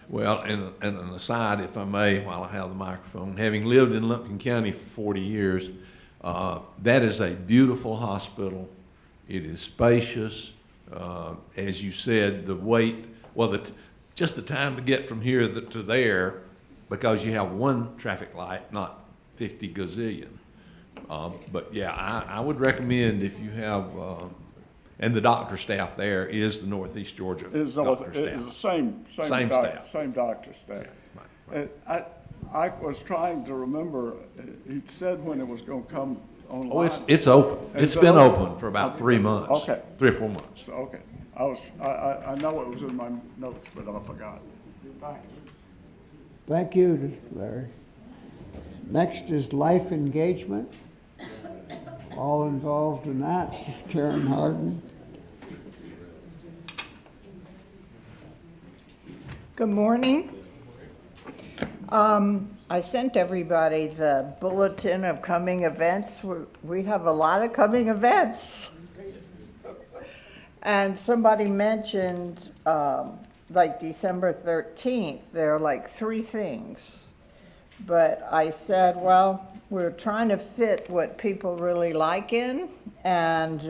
Well, and an aside, if I may, while I have the microphone, having lived in Lumpkin County for 40 years, that is a beautiful hospital. It is spacious. As you said, the wait, just the time to get from here to there, because you have one traffic light, not 50 gazillion. But yeah, I would recommend if you have, and the doctor staff there is the Northeast Georgia doctor staff. It's the same staff. Same doctor staff. Yeah, right. I was trying to remember, he said when it was going to come online. Oh, it's open. It's been open for about 3 months. Okay. 3 or 4 months. Okay. I know it was in my notes, but I forgot. Thanks. Thank you, Larry. Next is life engagement. All involved in that with Karen Harden. Good morning. I sent everybody the bulletin of coming events. We have a lot of coming events. And somebody mentioned, like December 13th, there are like 3 things. But I said, well, we're trying to fit what people really like in. And,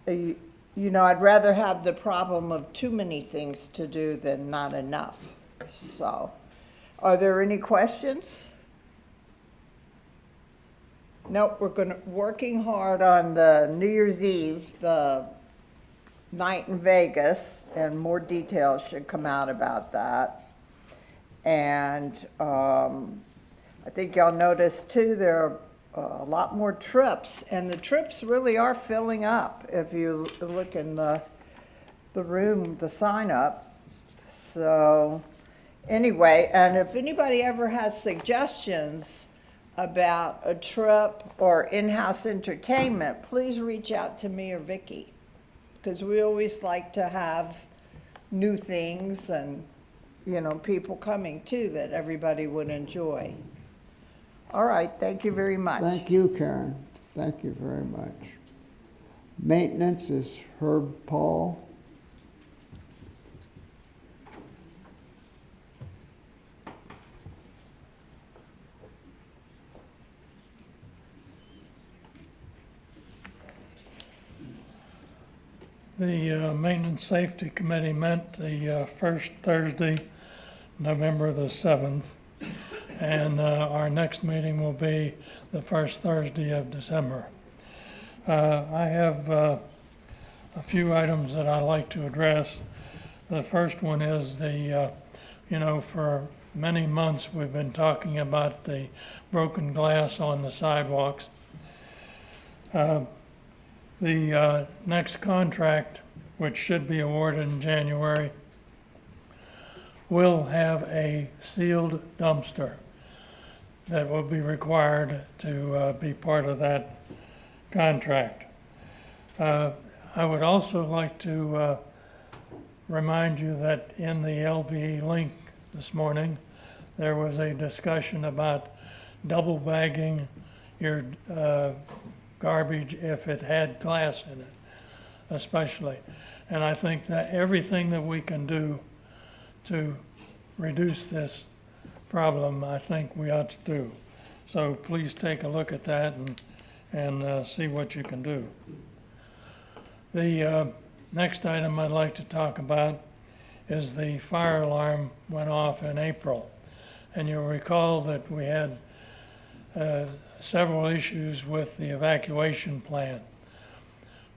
you know, I'd rather have the problem of too many things to do than not enough. So, are there any questions? Nope, we're working hard on the New Year's Eve, the night in Vegas, and more details should come out about that. And I think y'all noticed too, there are a lot more trips, and the trips really are filling up if you look in the room, the sign up. So anyway, and if anybody ever has suggestions about a trip or in-house entertainment, please reach out to me or Vicki, because we always like to have new things and people coming too, that everybody would enjoy. All right, thank you very much. Thank you, Karen. Thank you very much. Maintenance is Herb Paul. The Maintenance Safety Committee met the first Thursday, November the 7th, and our next meeting will be the first Thursday of December. I have a few items that I'd like to address. The first one is for many months we've been talking about the broken glass on the sidewalks. The next contract, which should be awarded in January, will have a sealed dumpster that will be required to be part of that contract. I would also like to remind you that in the LVE link this morning, there was a discussion about double bagging your garbage if it had glass in it, especially. And I think that everything that we can do to reduce this problem, I think we ought to do. So please take a look at that and see what you can do. The next item I'd like to talk about is the fire alarm went off in April. And you'll recall that we had several issues with the evacuation plan.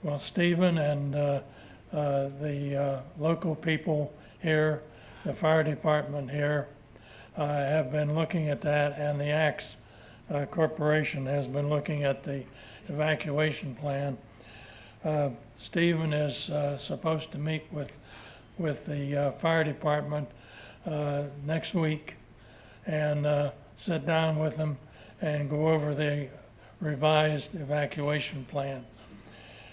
Well, Stephen and the local people here, the fire department here, have been looking at that, and the Axe Corporation has been looking at the evacuation plan. Stephen is supposed to meet with the fire department next week and sit down with them and go over the revised evacuation plan.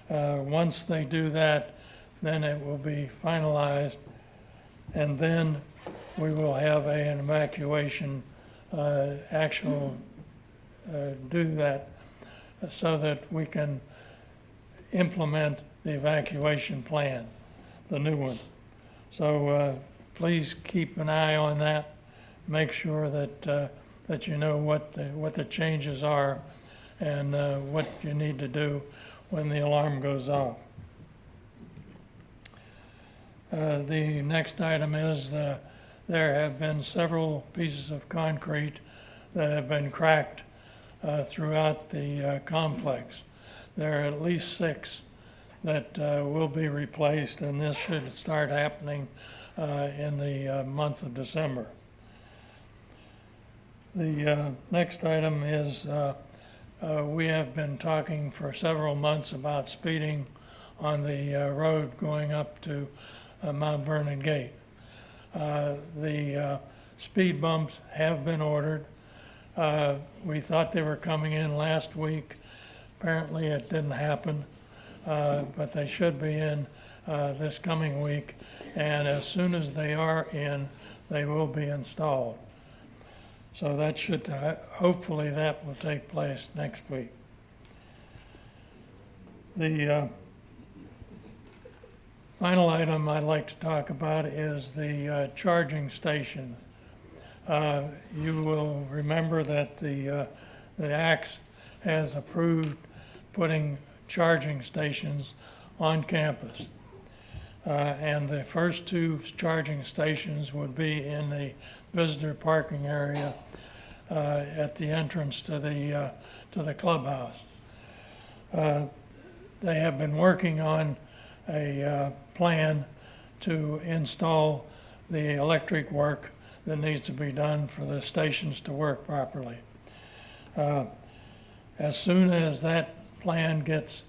Once they do that, then it will be finalized, and then we will have an evacuation do that so that we can implement the evacuation plan, the new one. So please keep an eye on that. Make sure that you know what the changes are and what you need to do when the alarm goes off. The next item is there have been several pieces of concrete that have been cracked throughout the complex. There are at least 6 that will be replaced, and this should start happening in the month of December. The next item is we have been talking for several months about speeding on the road going up to Mount Vernon Gate. The speed bumps have been ordered. We thought they were coming in last week. Apparently it didn't happen, but they should be in this coming week. And as soon as they are in, they will be installed. So that should, hopefully that will take place next week. The final item I'd like to talk about is the charging station. You will remember that the Axe has approved putting charging stations on campus. And the first 2 charging stations would be in the visitor parking area at the entrance to the clubhouse. They have been working on a plan to install the electric work that needs to be done for the stations to work properly. As soon as that plan gets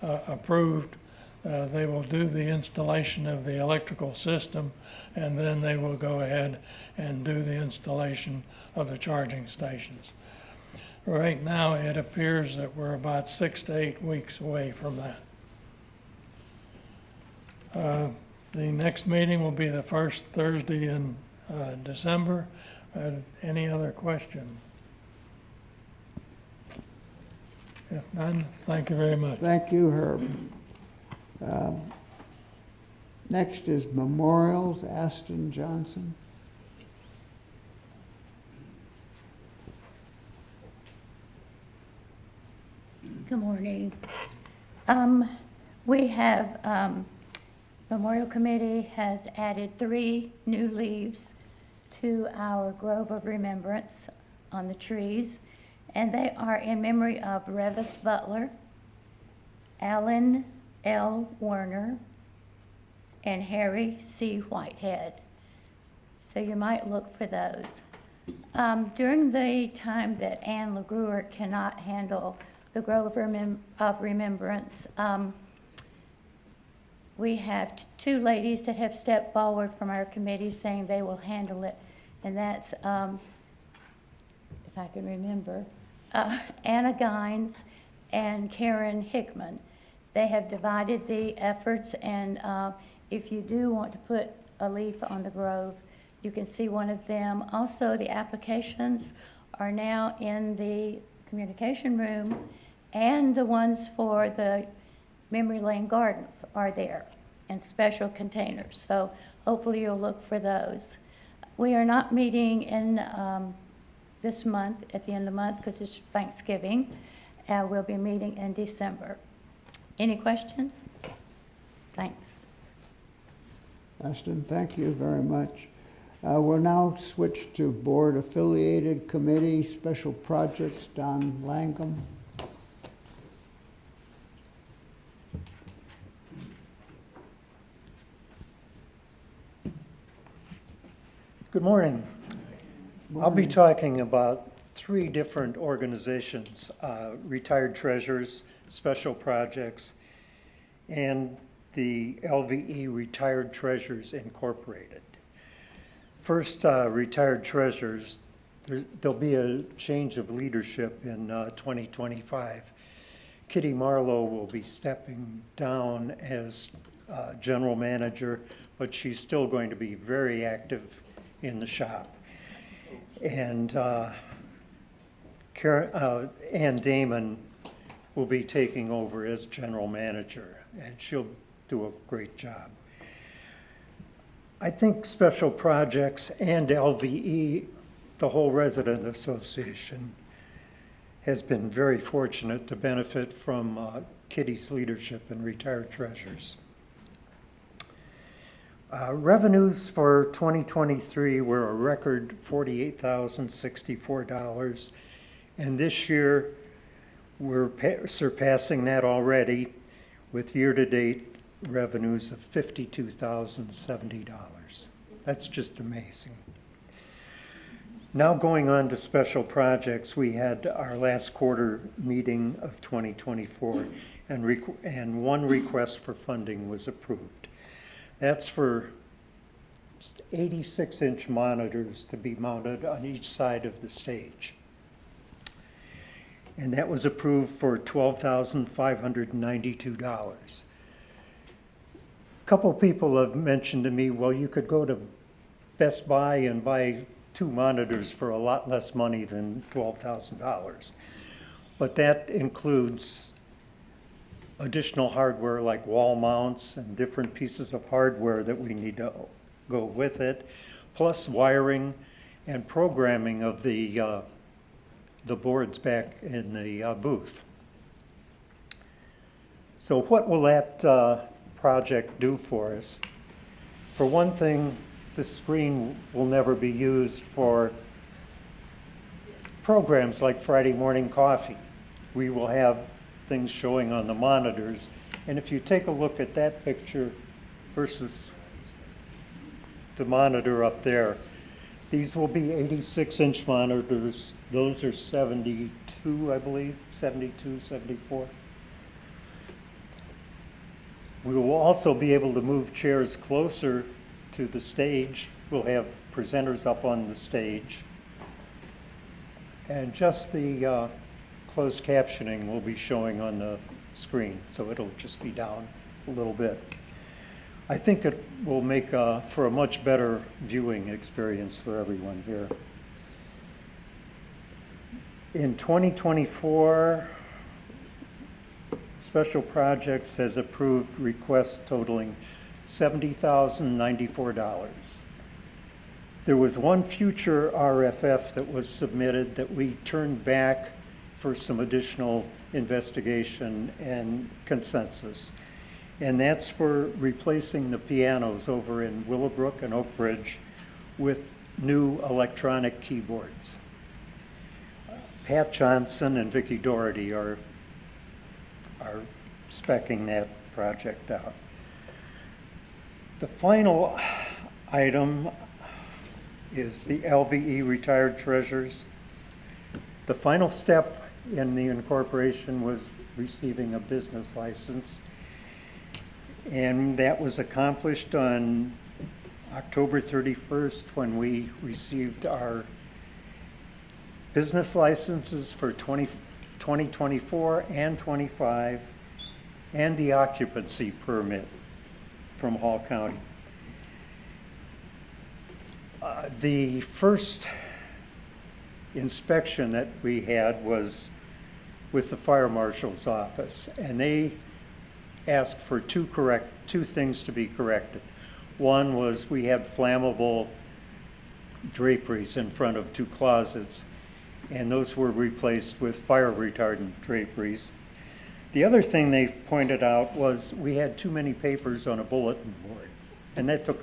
approved, they will do the installation of the electrical system, and then they will go ahead and do the installation of the charging stations. Right now, it appears that we're about 6 to 8 weeks away from that. The next meeting will be the first Thursday in December. Any other questions? If none, thank you very much. Thank you, Herb. Next is memorials, Aston Johnson. Good morning. We have, Memorial Committee has added 3 new leaves to our Grove of Remembrance on the trees, and they are in memory of Revis Butler, Alan L. Werner, and Harry C. Whitehead. So you might look for those. During the time that Anne LeGruer cannot handle the Grove of Remembrance, we have 2 ladies that have stepped forward from our committee saying they will handle it, and that's, if I can remember, Anna Gines and Karen Hickman. They have divided the efforts, and if you do want to put a leaf on the grove, you can see one of them. Also, the applications are now in the communication room, and the ones for the Memory Lane Gardens are there in special containers. So hopefully you'll look for those. We are not meeting in this month, at the end of the month, because it's Thanksgiving. We'll be meeting in December. Any questions? Thanks. Aston, thank you very much. We'll now switch to board affiliated committee, special projects, Don Langum. Good morning. I'll be talking about 3 different organizations, Retired Treasurers, Special Projects, and the LVE Retired Treasurers Incorporated. First, Retired Treasurers, there'll be a change of leadership in 2025. Kitty Marlowe will be stepping down as general manager, but she's still going to be very active in the shop. And Ann Damon will be taking over as general manager, and she'll do a great job. I think Special Projects and LVE, the whole resident association, has been very fortunate to benefit from Kitty's leadership in Retired Treasurers. Revenues for 2023 were a record $48,064, and this year we're surpassing that already with year-to-date revenues of $52,070. That's just amazing. Now going on to special projects, we had our last quarter meeting of 2024, and 1 request for funding was approved. That's for 86-inch monitors to be mounted on each side of the stage. And that was approved for $12,592. A couple people have mentioned to me, well, you could go to Best Buy and buy 2 monitors for a lot less money than $12,000. But that includes additional hardware like wall mounts and different pieces of hardware that we need to go with it, plus wiring and programming of the boards back in the booth. So what will that project do for us? For one thing, the screen will never be used for programs like Friday Morning Coffee. We will have things showing on the monitors. And if you take a look at that picture versus the monitor up there, these will be 86-inch monitors. Those are 72, I believe, 72, 74. We will also be able to move chairs closer to the stage. We'll have presenters up on the stage. And just the closed captioning will be showing on the screen, so it'll just be down a little bit. I think it will make for a much better viewing experience for everyone here. In 2024, Special Projects has approved requests totaling $70,094. There was one future RFF that was submitted that we turned back for some additional investigation and consensus. And that's for replacing the pianos over in Willowbrook and Oak Ridge with new electronic keyboards. Pat Johnson and Vicki Doherty are speccing that project out. The final item is the LVE retired treasurers. The final step in the incorporation was receiving a business license, and that was accomplished on October 31st when we received our business licenses for 2024 and 25 and the occupancy permit from Hall County. The first inspection that we had was with the fire marshal's office, and they asked for two things to be corrected. One was we had flammable draperies in front of two closets, and those were replaced with fire retardant draperies. The other thing they pointed out was we had too many papers on a bulletin board, and that took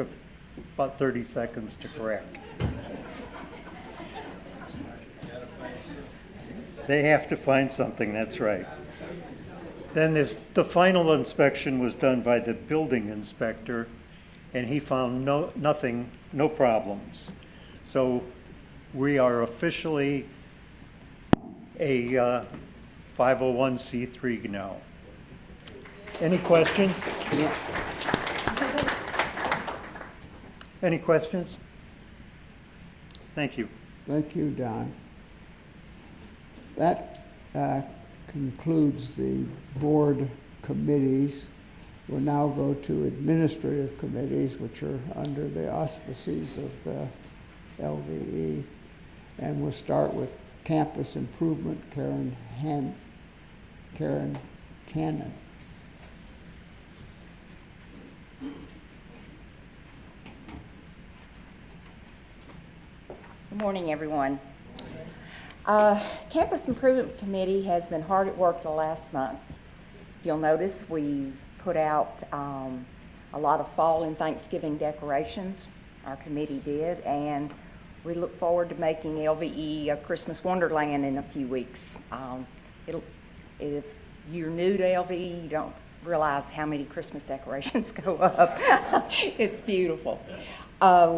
about 30 seconds to correct. They have to find something, that's right. Then the final inspection was done by the building inspector, and he found no problems. So we are officially a 501c3 now. Any questions? Yeah. Any questions? Thank you. Thank you, Don. That concludes the board committees. We'll now go to administrative committees, which are under the auspices of the LVE. And we'll start with campus improvement, Karen Cannon. Good morning, everyone. Campus Improvement Committee has been hard at work the last month. If you'll notice, we've put out a lot of fall and Thanksgiving decorations. Our committee did, and we look forward to making LVE a Christmas wonderland in a few weeks. If you're new to LVE, you don't realize how many Christmas decorations go up. It's beautiful.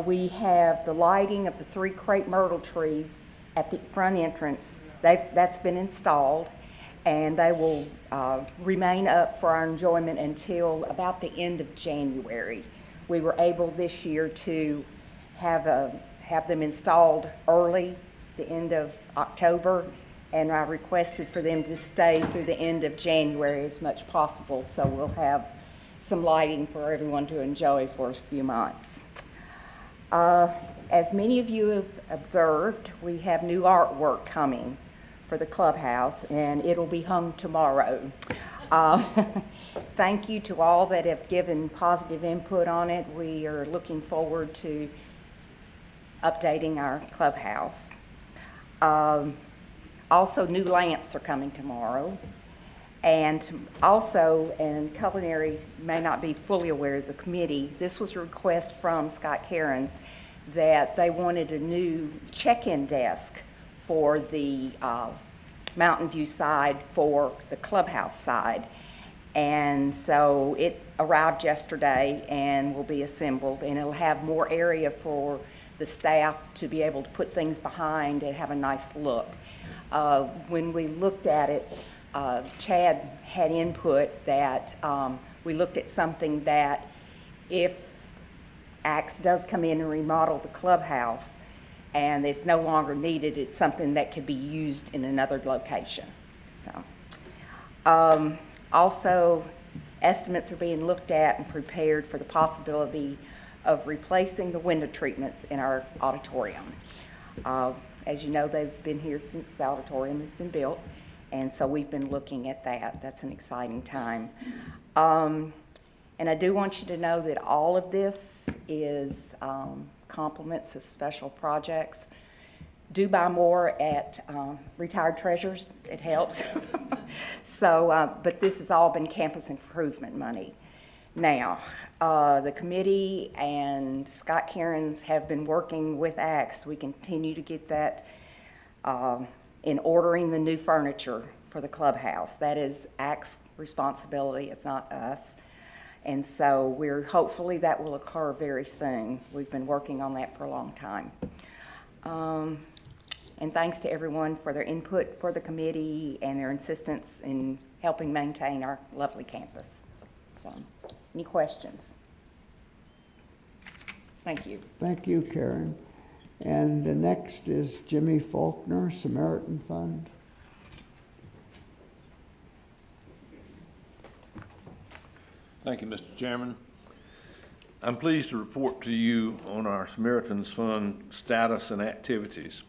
We have the lighting of the 3 crepe myrtle trees at the front entrance. That's been installed, and they will remain up for our enjoyment until about the end of January. We were able this year to have them installed early, the end of October, and I requested for them to stay through the end of January as much possible, so we'll have some lighting for everyone to enjoy for a few months. As many of you have observed, we have new artwork coming for the clubhouse, and it'll be hung tomorrow. Thank you to all that have given positive input on it. We are looking forward to updating our clubhouse. Also, new lamps are coming tomorrow. And also, and Culinary may not be fully aware of the committee, this was a request from Scott Cairns that they wanted a new check-in desk for the Mountain View side for the clubhouse side. And so it arrived yesterday and will be assembled, and it'll have more area for the staff to be able to put things behind and have a nice look. When we looked at it, Chad had input that we looked at something that if Axe does come in and remodel the clubhouse and it's no longer needed, it's something that could be used in another location. So, also, Estimates are being looked at and prepared for the possibility of replacing the window treatments in our auditorium. As you know, they've been here since the auditorium has been built, and so we've been looking at that. That's an exciting time. And I do want you to know that all of this is compliments of special projects. Do buy more at Retired Treasures, it helps. So, but this has all been campus improvement money. Now, the committee and Scott Cairns have been working with ACTS. We continue to get that in ordering the new furniture for the clubhouse. That is ACTS' responsibility, it's not us. And so hopefully that will occur very soon. We've been working on that for a long time. And thanks to everyone for their input for the committee and their insistence in helping maintain our lovely campus. So, any questions? Thank you. Thank you, Karen. And the next is Jimmy Faulkner, Samaritan Fund. Thank you, Mr. Chairman. I'm pleased to report to you on our Samaritans Fund status and activities.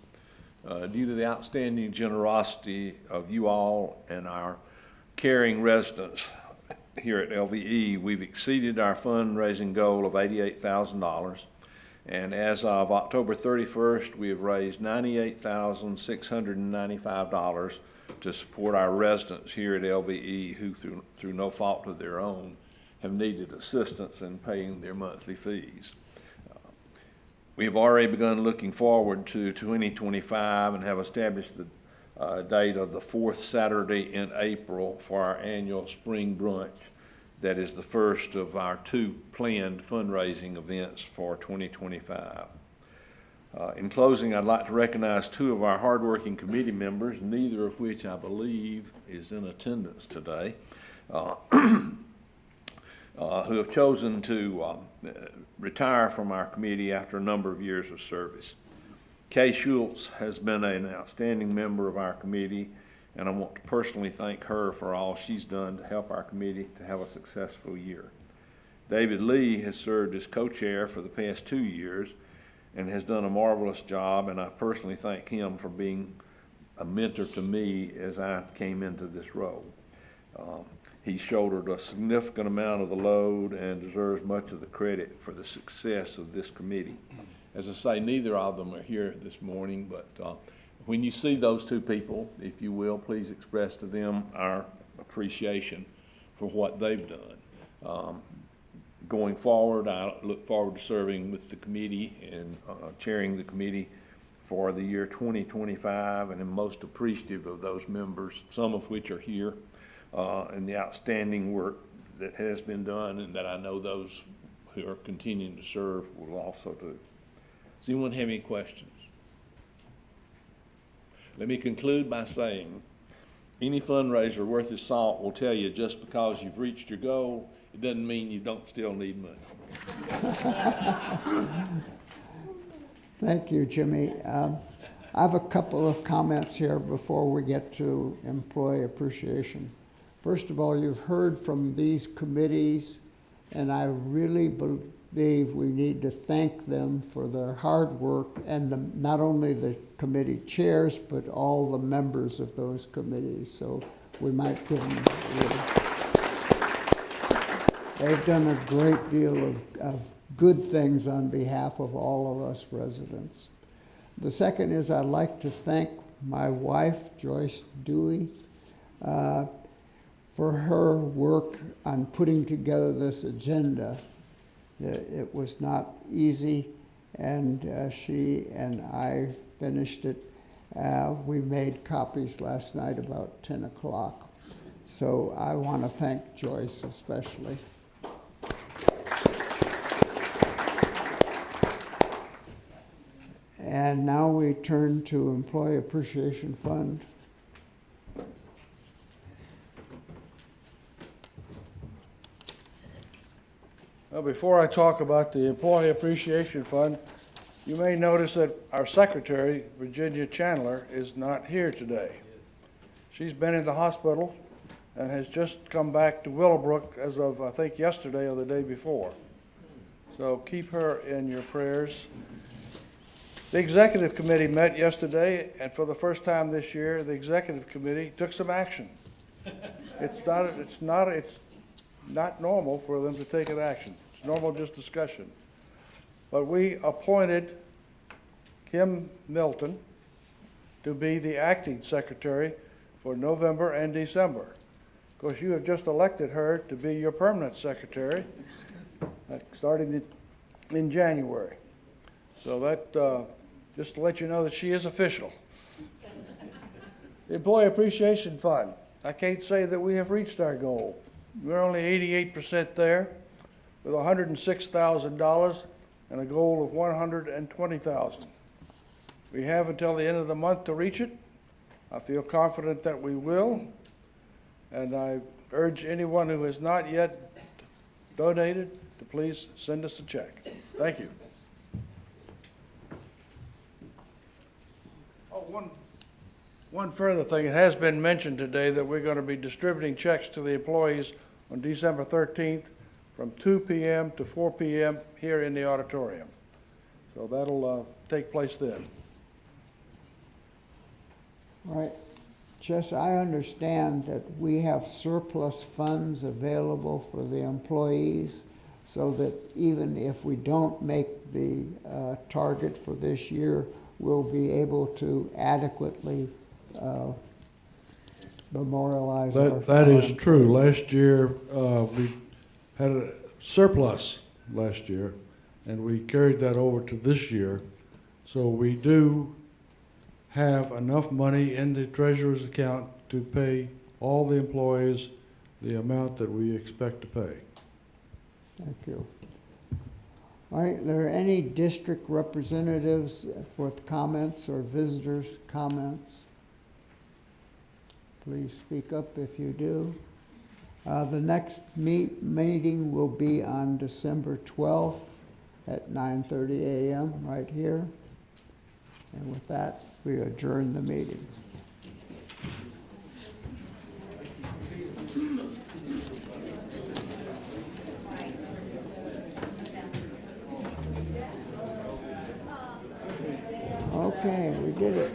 Due to the outstanding generosity of you all and our caring residents here at LVE, we've exceeded our fundraising goal of $88,000. And as of October 31st, we have raised $98,695 to support our residents here at LVE who, through no fault of their own, have needed assistance in paying their monthly fees. We have already begun looking forward to 2025 and have established the date of the fourth Saturday in April for our annual spring brunch. That is the first of our two planned fundraising events for 2025. In closing, I'd like to recognize two of our hardworking committee members, neither of which I believe is in attendance today, who have chosen to retire from our committee after a number of years of service. Kay Schultz has been an outstanding member of our committee, and I want to personally thank her for all she's done to help our committee to have a successful year. David Lee has served as co-chair for the past 2 years and has done a marvelous job, and I personally thank him for being a mentor to me as I came into this role. He shouldered a significant amount of the load and deserves much of the credit for the success of this committee. As I say, neither of them are here this morning, but when you see those two people, if you will, please express to them our appreciation for what they've done. Going forward, I look forward to serving with the committee and chairing the committee for the year 2025, and am most appreciative of those members, some of which are here, and the outstanding work that has been done and that I know those who are continuing to serve will also do. Does anyone have any questions? Let me conclude by saying any fundraiser worth his salt will tell you just because you've reached your goal, it doesn't mean you don't still need money. Thank you, Jimmy. I have a couple of comments here before we get to employee appreciation. First of all, you've heard from these committees, and I really believe we need to thank them for their hard work, and not only the committee chairs, but all the members of those committees. So we might give them they've done a great deal of good things on behalf of all of us residents. The second is I'd like to thank my wife, Joyce Dewey, for her work on putting together this agenda. It was not easy, and she and I finished it. We made copies last night about 10 o'clock. So I want to thank Joyce especially. And now we turn to Employee Appreciation Fund. Well, before I talk about the Employee Appreciation Fund, you may notice that our secretary, Virginia Chandler, is not here today. She's been in the hospital and has just come back to Willowbrook as of, I think, yesterday or the day before. So keep her in your prayers. The executive committee met yesterday, and for the first time this year, the executive committee took some action. It's not normal for them to take an action. It's normal just discussion. But we appointed Kim Milton to be the acting secretary for November and December. Of course, you have just elected her to be your permanent secretary, starting in January. So that, just to let you know that she is official. The Employee Appreciation Fund. I can't say that we have reached our goal. We're only 88% there, with $106,000 and a goal of $120,000. We have until the end of the month to reach it. I feel confident that we will, and I urge anyone who has not yet donated to please send us a check. Thank you. Oh, one further thing. It has been mentioned today that we're going to be distributing checks to the employees on December 13th from 2 p.m. to 4 p.m. here in the auditorium. So that'll take place then. All right. Jess, I understand that we have surplus funds available for the employees so that even if we don't make the target for this year, we'll be able to adequately memorialize That is true. Last year, we had a surplus last year, and we carried that over to this year. So we do have enough money in the treasurer's account to pay all the employees the amount that we expect to pay. Thank you. All right, are there any district representatives for comments or visitors' comments? Please speak up if you do. The next meeting will be on December 12th at 9:30 a.m. right here. And with that, we adjourn the meeting. Okay, we did it.